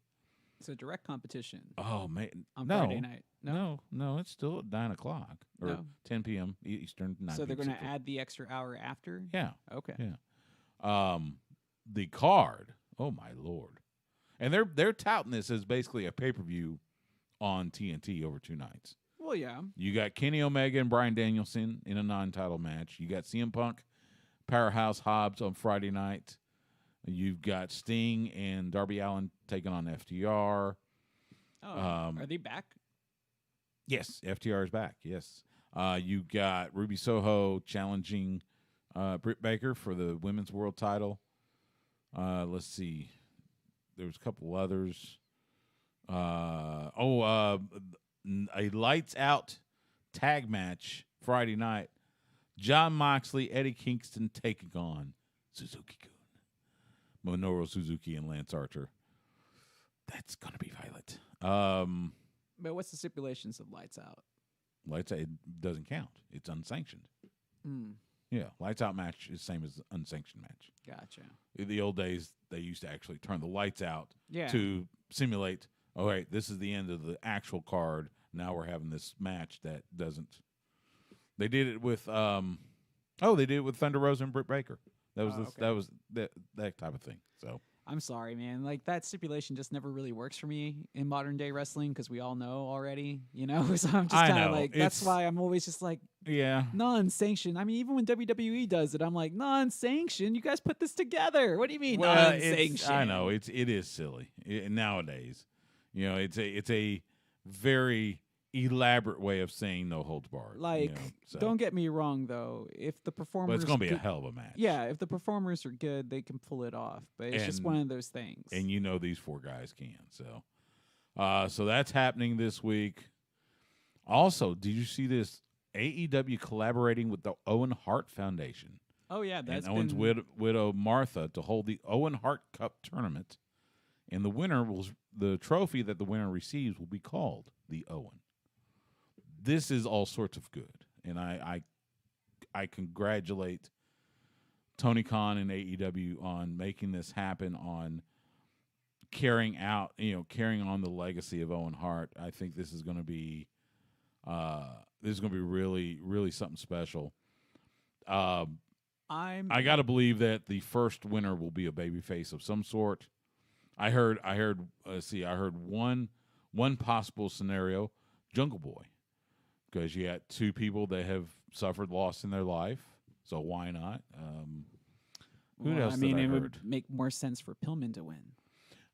It's a direct competition. Oh man, on Friday night. No, it's still at 9 o'clock or 10 p.m. Eastern. 9 so they're going to Central. add the extra hour after. Yeah. Okay. Yeah. The card. Oh my Lord. And they're touting this as basically a pay-per-view on TNT over 2 nights. Well, yeah. You got Kenny Omega and Bryan Danielson in a non-title match. You got CM Punk, Powerhouse Hobbs on Friday night. You've got Sting and Darby Allin taking on FTR. Oh, are they back? Yes, FTR is back. Yes. You got Ruby Soho challenging Britt Baker for the women's world title. Let's see. There was a couple others. A lights out tag match Friday night. Jon Moxley, Eddie Kingston taking on Suzuki-kun, Minoru Suzuki, and Lance Archer. That's gonna be violent. But what's the stipulations of lights out? Lights out, it doesn't count. It's unsanctioned. Mm. Yeah, lights out match is the same as unsanctioned match. Gotcha. In the old days, they used to actually turn the lights out Yeah. to simulate, all right, this is the end of the actual card. Now we're having this match that doesn't. They did it with they did it with Thunder Rosa and Britt Baker. That was that type of thing. So I'm sorry, man. Like, that stipulation just never really works for me in modern day wrestling because we all know already, you know? So I'm just kind of like, that's why I'm always just like, yeah, non-sanctioned. I mean, even when WWE does it, I'm like, non-sanctioned? You guys put this together. What do you mean non-sanctioned? I know it is silly nowadays. You know, it's a very elaborate way of saying no holds barred. Like, don't get me wrong though. If the performers, but it's going to be a hell of a match. Yeah, if the performers are good, they can pull it off. But it's just one of those things. And you know these 4 guys can. So that's happening this week. Also, did you see this? AEW collaborating with the Owen Hart Foundation. Oh yeah, that's and Owen's widow Martha to hold the Owen Hart Cup tournament, and the trophy that the winner receives will be called the Owen. This is all sorts of good, and I congratulate Tony Khan and AEW on making this happen, on carrying on the legacy of Owen Hart. I think this is going to be really, really something special. I got to believe that the first winner will be a babyface of some sort. I heard one possible scenario, Jungle Boy. Because you got 2 people that have suffered loss in their life, so why not? Who else? I mean, it would make more sense for Pillman to win.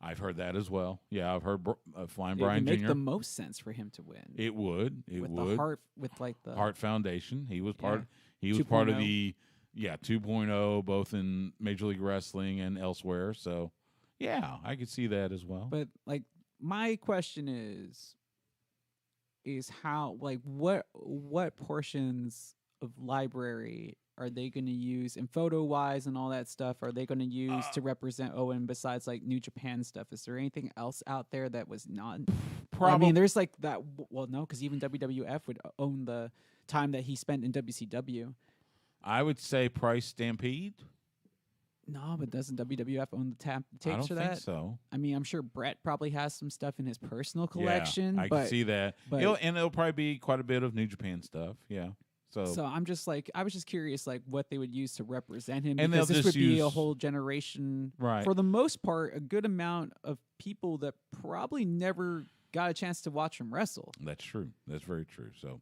I've heard that as well. Yeah, I've heard Flying It Brian would make Jr. the most sense for him to win. It would. The Hart, with like the Hart Foundation. He was part. Yeah. He was part of the 2.0, both in Major League Wrestling and elsewhere. So yeah, I could see that as well. But like, my question is how, like, what portions of library are they going to use, and photo wise and all that stuff, are they going to use to represent Owen besides like New Japan stuff? Is there anything else out there that was not? I mean, there's like that. Well, no, because even WWF would own the time that he spent in WCW. I would say Price Stampede. No, but doesn't WWF own the tapes for that? I don't think so. I mean, I'm sure Brett probably has some stuff in his personal collection. Yeah, I can see that. It'll probably be quite a bit of New Japan stuff. Yeah. So I'm just like, I was just curious, like, what they would use to represent him, and because this would be a use whole generation, right? For the most part, a good amount of people that probably never got a chance to watch him wrestle. That's true. That's very true. So,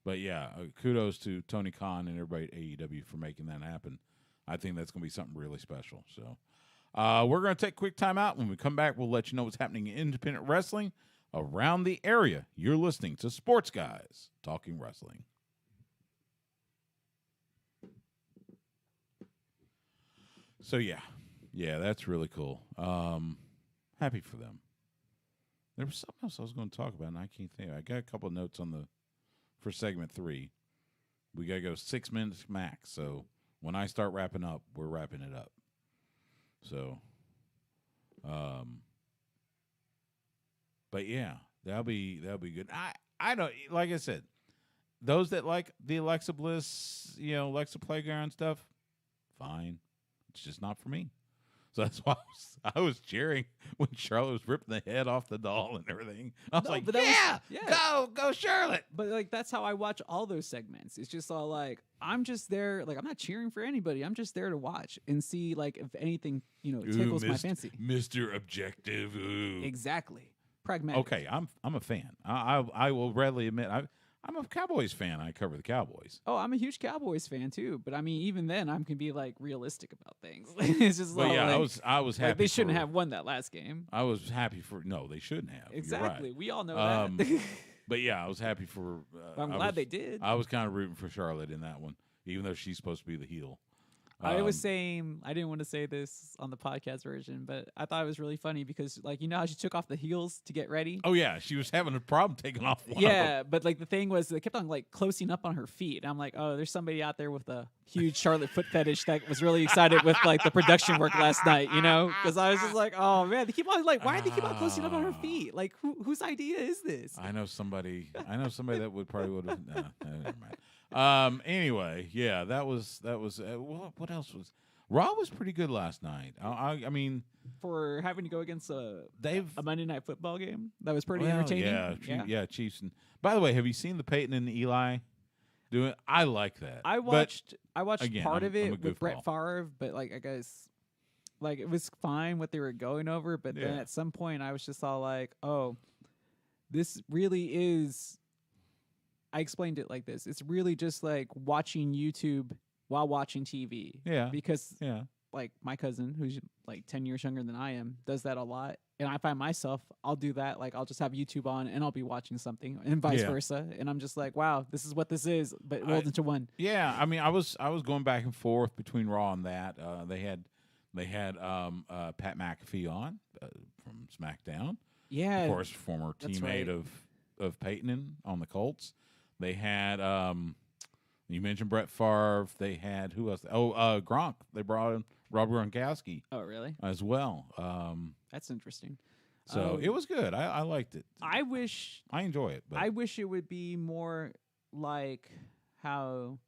but yeah, kudos to Tony Khan and everybody at AEW for making that happen. I think that's going to be something really special. So, we're going to take a quick time out. When we come back, we'll let you know what's happening in independent wrestling around the area. You're listening to Sports Guys Talking Wrestling. So yeah, that's really cool. Happy for them. There was something else I was going to talk about, and I can't think. I got a couple of notes for segment 3. We got to go 6 minutes max. So when I start wrapping up, we're wrapping it up. So, but yeah, that'll be good. I don't, like I said, those that like the Alexa Bliss, Alexa Playground stuff, fine. It's just not for me. So that's why I was cheering when Charlotte was ripping the head off the doll and everything. I was like, go Charlotte. But like that's how I watch all those segments. It's just all like I'm just there. Like I'm not cheering for anybody. I'm just there to watch and see like if anything tickles my fancy. Mr. Objective. Ooh. Exactly. Pragmatic. Okay, I'm a fan. I will readily admit I'm a Cowboys fan. I cover the Cowboys. Oh, I'm a huge Cowboys fan too. But I mean, even then, I can be like realistic about things. It's just but yeah, like, I was happy. Like, they shouldn't have won that last game. I was happy for no, they shouldn't have. Exactly, Right. we all know that. But yeah, I was happy for. I'm glad they did. I was kind of rooting for Charlotte in that one, even though she's supposed to be the heel. I was saying, I didn't want to say this on the podcast version, but I thought it was really funny because, like, you know how she took off the heels to get ready? Oh, yeah. She was having a problem taking off one Yeah, but, like, the thing was they kept on, like, closing up on her feet. And I'm like, oh, there's somebody out there with a huge Charlotte foot fetish that was really excited with, like, the production work last night, Because I was just like, oh, man, they keep on, like, why do they keep on closing up on her feet? Like, whose idea is this? I know somebody that would have. Never mind. Anyway, yeah, that was what else was Raw was pretty good last night. I mean, for having to go against a Monday Night Football game, that was pretty entertaining. Yeah, Chiefs. And by the way, have you seen the Peyton and Eli doing? I like that. I watched again, part of it with goofball. Brett Favre, but like I guess like it was fine what they were going over, but then at some point I was just all like, oh, this really is. I explained it like this. It's really just like watching YouTube while watching TV. Yeah. Because like my cousin, who's like 10 years younger than I am, does that a lot. And I find myself, I'll do that. Like I'll just have YouTube on and I'll be watching something and vice versa. And I'm just like, wow, this is what this is, but rolled into one. Yeah. I mean, I was going back and forth between Raw and that. They had Pat McAfee on from SmackDown. Yeah. Of course, former teammate of Peyton on the Colts. They had you mentioned Brett Favre. They had who else? Gronk. They brought in Rob Gronkowski. Oh, really? As well. That's interesting. So it was good. I liked it. I enjoy it. But I wish it would be more like how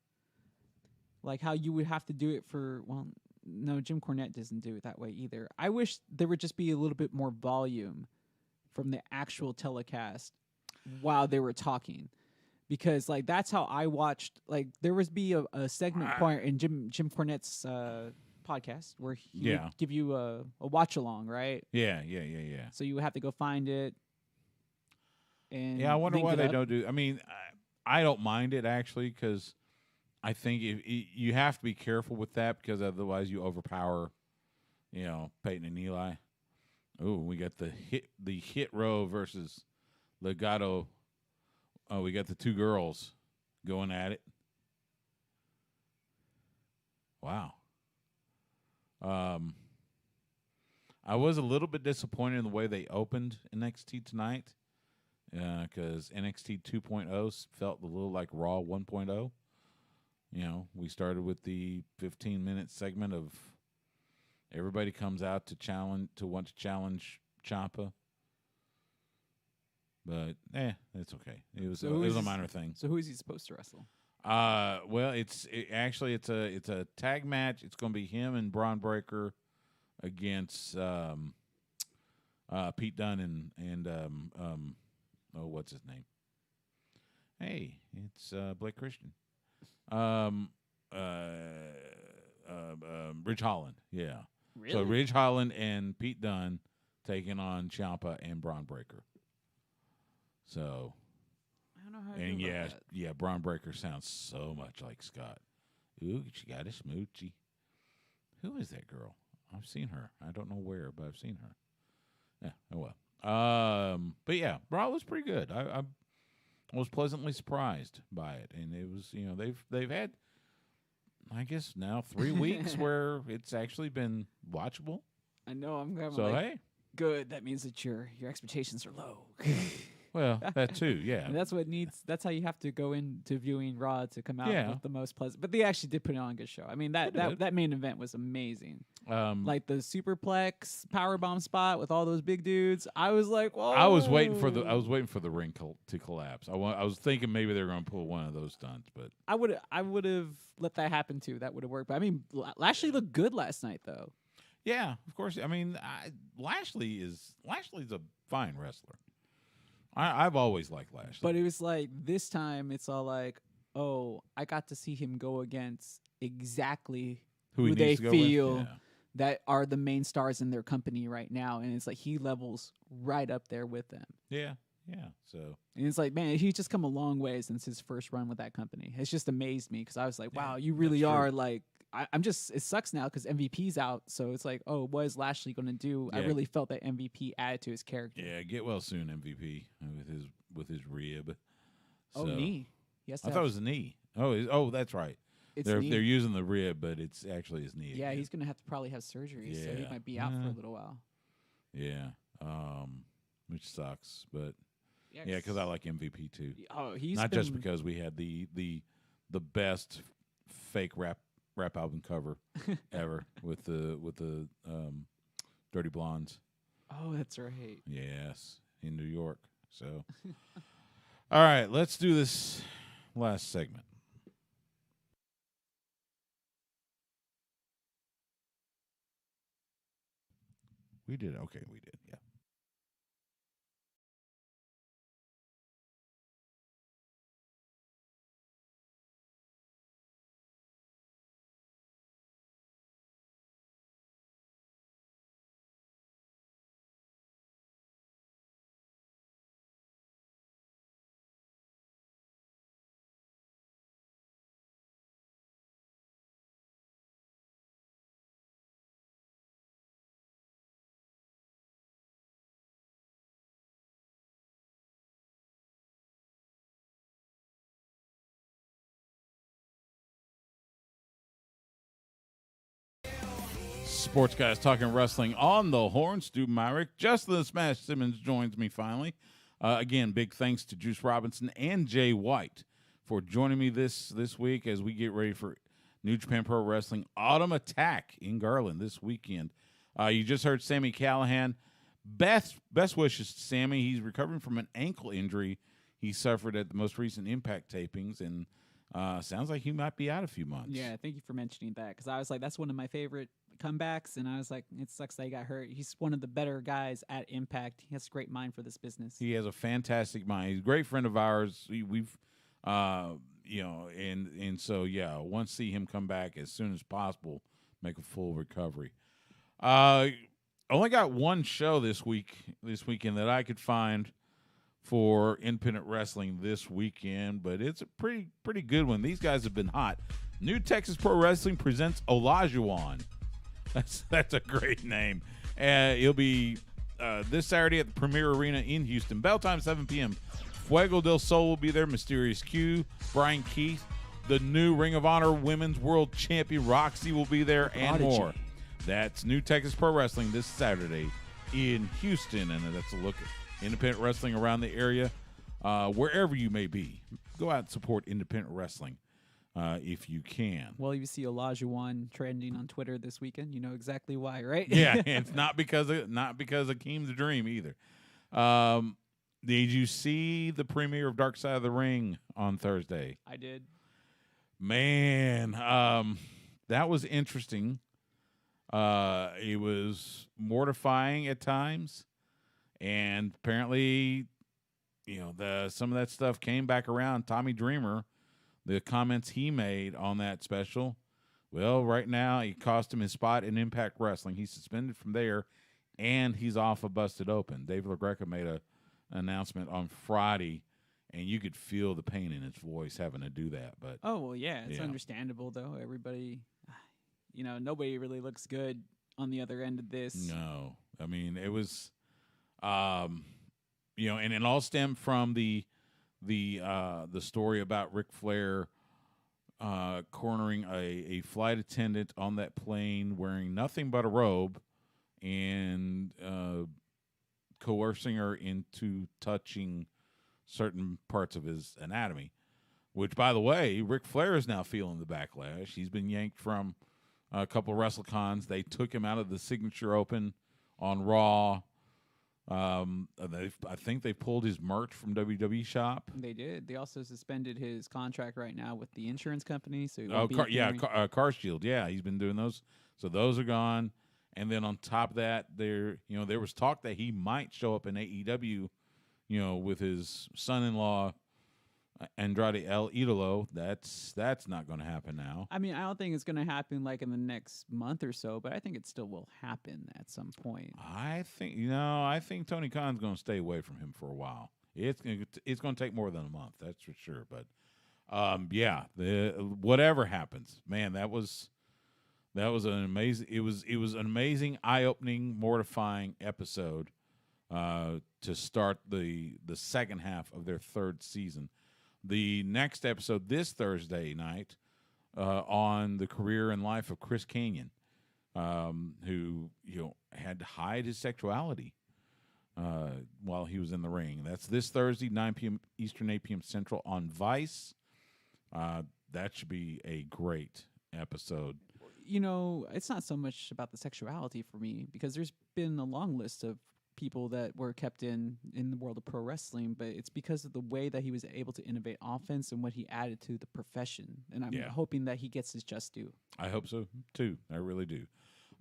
you would have to do it for. Well, no, Jim Cornette doesn't do it that way either. I wish there would just be a little bit more volume from the actual telecast while they were talking. Because like that's how I watched. Like there was a segment point in Jim Cornette's podcast where he would give you a watch along, right? Yeah. So you would have to go find it. And I wonder why they don't do. I mean, I don't mind it actually because I think you have to be careful with that because otherwise you overpower, Peyton and Eli. Oh, we got the hit row versus Legado. Oh, we got the two girls going at it. Wow. I was a little bit disappointed in the way they opened NXT tonight because NXT 2.0 felt a little like Raw 1.0. We started with the 15-minute segment of everybody comes out to want to challenge Ciampa. But it's okay. It was a minor thing. So who is he supposed to wrestle? Well, it's a tag match. It's going to be him and Braun Breaker against Pete Dunne and what's his name? Hey, it's Blake Christian. Ridge Holland. Yeah. Really? So Ridge Holland and Pete Dunne taking on Ciampa and Braun Breaker. So, I don't know how. And yeah, Braun Breaker sounds so much like Scott. Ooh, she got a smoochie. Who is that girl? I've seen her. I don't know where, but I've seen her. Yeah, oh well. But yeah, Raw was pretty good. I was pleasantly surprised by it, and it was they've had, I guess now 3 weeks where it's actually been watchable. I know I'm going. So hey, good. That means that your expectations are low. Well, that too, yeah. And that's what needs. That's how you have to go into viewing Raw to come out with the most pleasant. But they actually did put on a good show. I mean, that main event was amazing. Like the superplex powerbomb spot with all those big dudes. I was like, whoa. I was waiting for the ring to collapse. I was thinking maybe they were going to pull one of those stunts, but I would have let that happen too. That would have worked. But I mean, Lashley looked good last night, though. Yeah, of course. I mean, Lashley's a fine wrestler. I've always liked Lashley. But it was like this time it's all like, oh, I got to see him go against exactly who they feel that are the main stars in their company right now. And it's like he levels right up there with them. Yeah. So and it's like, man, he's just come a long way since his first run with that company. It's just amazed me because I was like, wow, you really are like I'm just, it sucks now because MVP's out. So it's like, oh, what is Lashley going to do? Yeah. I really felt that MVP added to his character. Yeah, get well soon, MVP, with his rib. So, knee. Yes, I thought it was a knee. Oh, that's right. They're using the rib, but it's actually his knee. Yeah, he's going to have to probably have surgery, so he might be out for a little while. Yeah, which sucks, but yeah, because I like MVP too. Oh, he's not just because we had the best fake rap album cover ever with the Dirty Blondes. Oh, that's right. Yes, in New York. So, all right, let's do this last segment. We did. Okay, we did. Yeah. Sports guys talking wrestling on the horn. Stu Myrick, Justin the Smash Simmons joins me finally. Again, big thanks to Juice Robinson and Jay White for joining me this week as we get ready for New Japan Pro Wrestling Autumn Attack in Garland this weekend. You just heard Sami Callihan. Best wishes to Sammy. He's recovering from an ankle injury he suffered at the most recent Impact tapings, and sounds like he might be out a few months. Yeah, thank you for mentioning that, because I was like, that's one of my favorite comebacks, and I was like, it sucks that he got hurt. He's one of the better guys at Impact. He has a great mind for this business. He has a fantastic mind. He's a great friend of ours. We've and so yeah, want to see him come back as soon as possible, make a full recovery. Only got one show this weekend that I could find for independent wrestling this weekend, but it's a pretty good one. These guys have been hot. New Texas Pro Wrestling presents Olajuwon. That's a great name. It'll be this Saturday at the Premier Arena in Houston. Bell time 7 p.m. Fuego del Sol will be there. Mysterious Q, Brian Keith, the new Ring of Honor Women's World Champion Roxy will be there, and more. That's New Texas Pro Wrestling this Saturday in Houston, and that's a look at independent wrestling around the area. Wherever you may be, go out and support independent wrestling if you can. Well, you see Olajuwon trending on Twitter this weekend. You know exactly why, right? Yeah, it's not because of Akeem the Dream either. Did you see the premiere of Dark Side of the Ring on Thursday? I did. Man, that was interesting. It was mortifying at times, and apparently, some of that stuff came back around. Tommy Dreamer, the comments he made on that special, well, right now it cost him his spot in Impact Wrestling. He's suspended from there, and he's off of Busted Open. Dave LaGreca made an announcement on Friday, and you could feel the pain in his voice having to do that. But it's understandable though. Everybody, nobody really looks good on the other end of this. No, I mean it was, and it all stemmed from the story about Ric Flair cornering a flight attendant on that plane wearing nothing but a robe and coercing her into touching certain parts of his anatomy. Which, by the way, Ric Flair is now feeling the backlash. He's been yanked from a couple of WrestleCons. They took him out of the Signature Open on Raw. I think they pulled his merch from WWE Shop. They did. They also suspended his contract right now with the insurance company. So Car Shield. Yeah, he's been doing those. So those are gone. And then on top of that, there was talk that he might show up in AEW, with his son-in-law Andrade El Idolo. That's not going to happen now. I mean, I don't think it's going to happen like in the next month or so, but I think it still will happen at some point. I think Tony Khan's going to stay away from him for a while. It's going to take more than a month, that's for sure. But whatever happens, man, that was an amazing. It was an amazing, eye-opening, mortifying episode to start the second half of their third season. The next episode this Thursday night on the career and life of Chris Kanyon, who had to hide his sexuality while he was in the ring. That's this Thursday, 9 p.m. Eastern, 8 p.m. Central on Vice. That should be a great episode. It's not so much about the sexuality for me, because there's been a long list of people that were kept in the world of pro wrestling, but it's because of the way that he was able to innovate offense and what he added to the profession. And I'm hoping that he gets his just due. I hope so, too. I really do.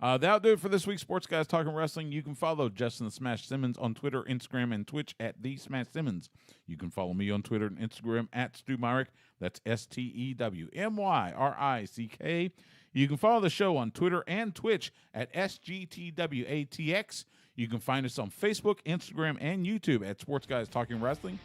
That'll do it for this week's Sports Guys Talking Wrestling. You can follow Justin the Smash Simmons on Twitter, Instagram, and Twitch at The Smash Simmons. You can follow me on Twitter and Instagram at Stu Myrick. That's STEWMYRICK. You can follow the show on Twitter and Twitch at SGTWATX. You can find us on Facebook, Instagram, and YouTube at Sports Guys Talking Wrestling.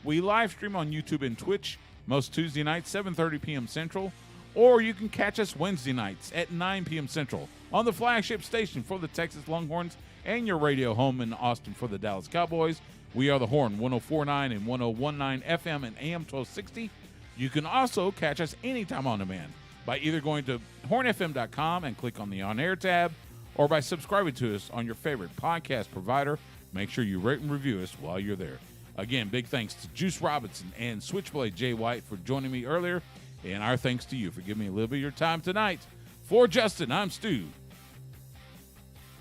We live stream on YouTube and Twitch most Tuesday nights, 7:30 p.m. Central, or you can catch us Wednesday nights at 9 p.m. Central on the flagship station for the Texas Longhorns and your radio home in Austin for the Dallas Cowboys. We are the Horn, 104.9 and 101.9 FM and AM 1260. You can also catch us anytime on demand by either going to hornfm.com and click on the On-Air tab, or by subscribing to us on your favorite podcast provider. Make sure you rate and review us while you're there. Again, big thanks to Juice Robinson and Switchblade Jay White for joining me earlier, and our thanks to you for giving me a little bit of your time tonight. For Justin, I'm Stu.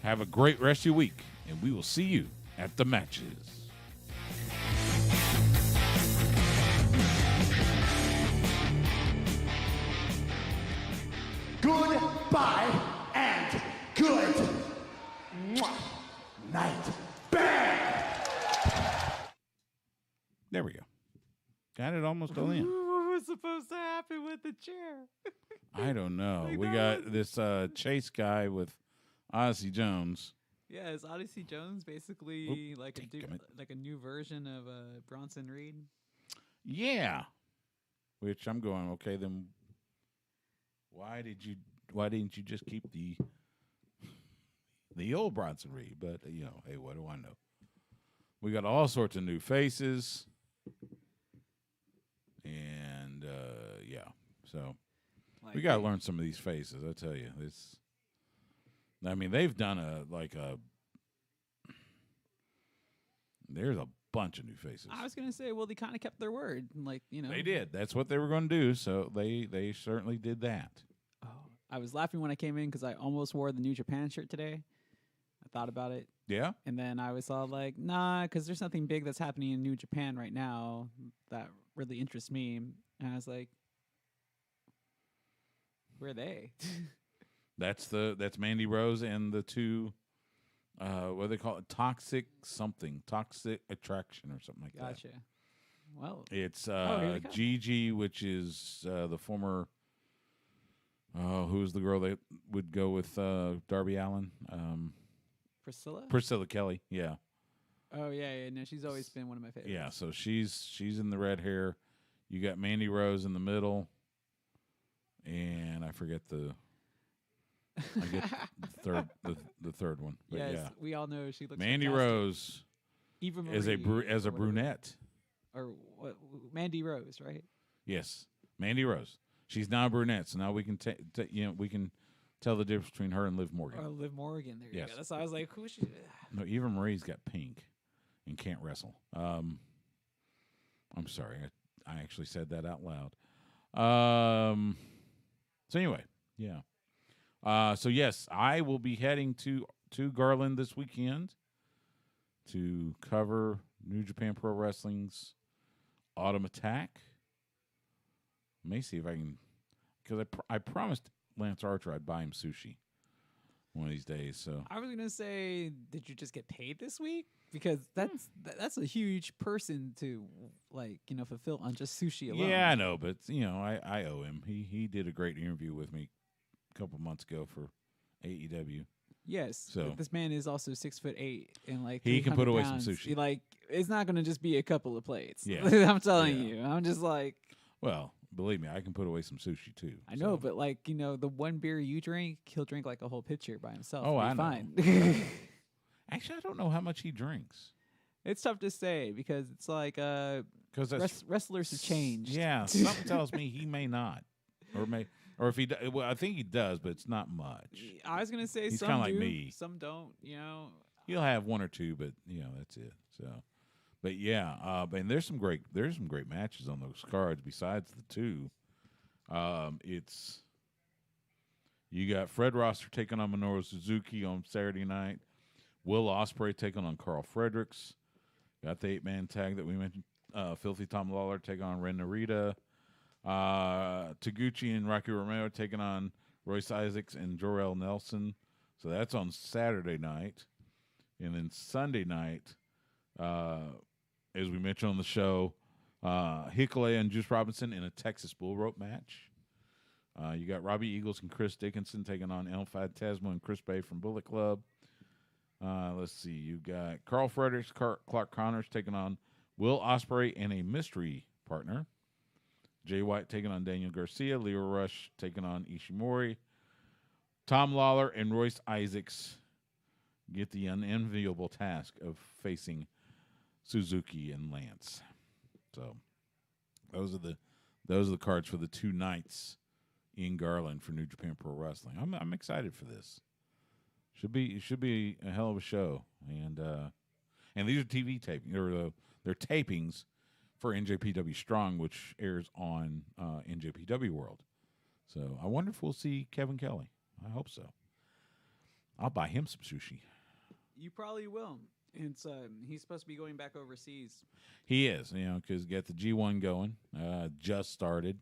Have a great rest of your week, and we will see you at the matches. Goodbye and good night. Bang! There we go. Got it almost all in. What was supposed to happen with the chair? I don't know. We got this Chase guy with Odyssey Jones. Yeah, is Odyssey Jones basically like a new version of Bronson Reed? Yeah. Which I'm going, okay, then why didn't you just keep the old Bronson Reed? But hey, what do I know? We got all sorts of new faces. And so we got to learn some of these faces. I tell you, they've done there's a bunch of new faces. I was gonna say, well, they kind of kept their word, They did. That's what they were going to do. So they certainly did that. Oh, I was laughing when I came in because I almost wore the New Japan shirt today. I thought about it. Yeah. And then I was all like, nah, because there's nothing big that's happening in New Japan right now that really interests me. And I was like, where are they? That's Mandy Rose and the two, what do they call it? Toxic attraction or something like that. Gotcha. Well, it's Gigi, which is the former. Who's the girl that would go with Darby Allin? Priscilla? Priscilla Kelly, yeah. Oh yeah. No, she's always been one of my favorites. Yeah, so she's in the red hair. You got Mandy Rose in the middle, and I get the third one. But yes, yeah. We all know she looks. Mandy fantastic. Rose, Eva Marie, as a brunette, or what? Mandy Rose, right? Yes, Mandy Rose. She's now a brunette, so now we can we can tell the difference between her and Liv Morgan. Or Liv Morgan. There you Yes. go. That's why I was like, who is she? No, Eva Marie's got pink and can't wrestle. I'm sorry, I actually said that out loud. So anyway, yeah. So yes, I will be heading to Garland this weekend to cover New Japan Pro Wrestling's Autumn Attack. May see if I can, because I promised Lance Archer I'd buy him sushi one of these days. So I was gonna say, did you just get paid this week? Because that's a huge person to fulfill on just sushi alone. yeah, I know, but I owe him. He did a great interview with me a couple months ago for AEW. Yes, So but this man is also 6'8" and he can put 300 away some pounds. sushi. It's not gonna just be a couple of plates. Yeah. I'm telling Yeah. you. I'm just like. Well, believe me, I can put away some sushi too. I know, so. but the one beer you drink, he'll drink like a whole pitcher by himself. Oh, I know. Fine. Actually, I don't know how much he drinks. It's tough to say because it's like Because wrestlers have changed. Yeah, something tells me he may not, or if he. Well, I think he does, but it's not much. I was gonna say He's some kinda like do, me. some don't. He'll have one or two, but that's it. So, but yeah, and there's some great matches on those cards besides the two. It's you got Fred Rosser taking on Minoru Suzuki on Saturday night. Will Ospreay taking on Carl Fredericks. Got the 8-man tag that we mentioned. Filthy Tom Lawler taking on Ren Narita. Taguchi and Rocky Romero taking on Royce Isaacs and Jorel Nelson. So that's on Saturday night. And then Sunday night, as we mentioned on the show, Hikuleo and Juice Robinson in a Texas Bull Rope match. You got Robbie Eagles and Chris Dickinson taking on El Phantasmo and Chris Bay from Bullet Club. Let's see. You got Carl Fredericks, Clark Connors taking on Will Ospreay and a mystery partner. Jay White taking on Daniel Garcia. Leo Rush taking on Ishimori. Tom Lawler and Royce Isaacs get the unenviable task of facing Suzuki and Lance. So those are the cards for the 2 nights in Garland for New Japan Pro Wrestling. I'm excited for this. It should be a hell of a show, and these are TV taping. They're tapings for NJPW Strong, which airs on NJPW World. So I wonder if we'll see Kevin Kelly. I hope so. I'll buy him some sushi. You probably will. It's he's supposed to be going back overseas. He is, because got the G1 going, just started.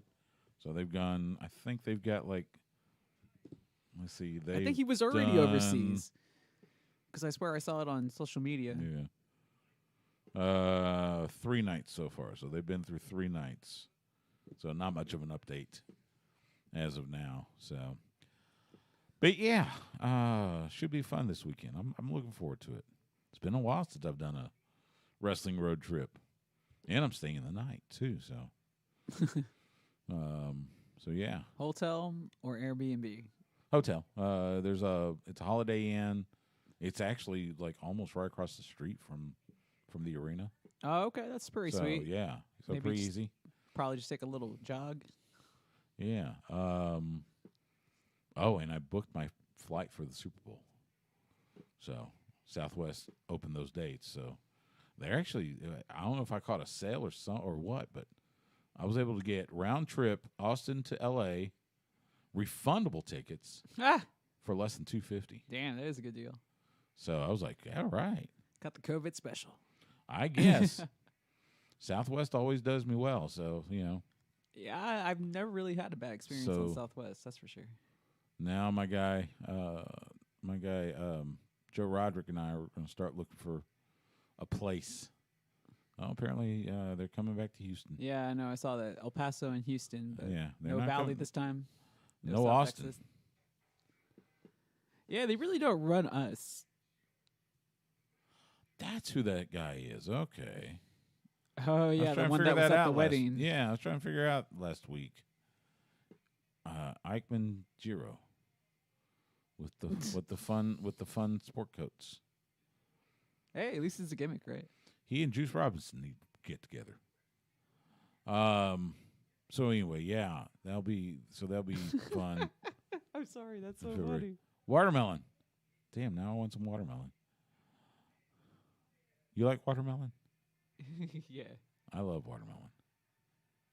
So they've gone. I think they've got like. Let's see. I think he was already overseas. Because I swear I saw it on social media. Yeah. 3 nights so far. So they've been through 3 nights. So not much of an update as of now. So, but yeah, should be fun this weekend. I'm looking forward to it. It's been a while since I've done a wrestling road trip, and I'm staying the night too. So, so yeah. Hotel or Airbnb? Hotel. It's a Holiday Inn. It's actually like almost right across the street from the arena. Oh, okay, that's pretty sweet. Yeah, so Maybe pretty just easy. Probably just take a little jog. Yeah. Oh, and I booked my flight for the Super Bowl. So Southwest opened those dates. So they're actually, I don't know if I caught a sale or what, but I was able to get round trip Austin to L.A. refundable tickets for less than $250. Damn, that is a good deal. So I was like, all right. Got the COVID special. I guess. Southwest always does me well, so, Yeah, I've never really had a bad experience on Southwest, that's for sure. Now my guy Joe Roderick and I are going to start looking for a place. Oh, apparently they're coming back to Houston. Yeah, I know. I saw that. El Paso and Houston. But Yeah, no Valley this time. No South Austin. Texas. Yeah, they really don't run us. That's who that guy is. Okay. Oh, yeah, the one that was at the wedding. Yeah, I was trying to figure out last week. Eichmann Giro with the fun sport coats. Hey, at least it's a gimmick, right? He and Juice Robinson need to get together. So anyway, yeah, that'll be fun. I'm sorry, that's so February. funny. Watermelon. Damn, now I want some watermelon. You like watermelon? Yeah. I love watermelon.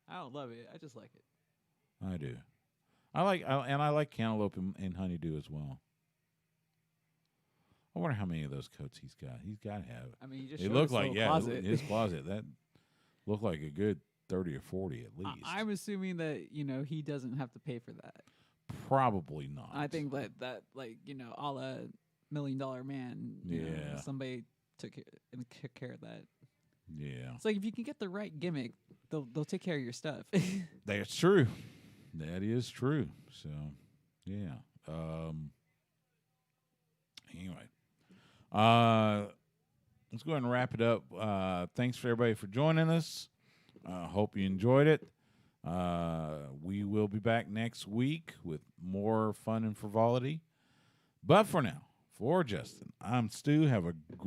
I don't love it. I just like it. I do. I like cantaloupe and honeydew as well. I wonder how many of those coats he's got. He's got to have. I mean, he just It showed looked his like little closet. his closet that looked like a good 30 or 40 at least. I'm assuming that he doesn't have to pay for that. Probably not. I think that a la $1 Million Man. Somebody took care of that. Yeah, It's like if you can get the right gimmick, they'll take care of your stuff. that's true. That is true. So, yeah. Anyway, let's go ahead and wrap it up. Thanks for everybody for joining us. Hope you enjoyed it. We will be back next week with more fun and frivolity. But for now, for Justin, I'm Stu. Have a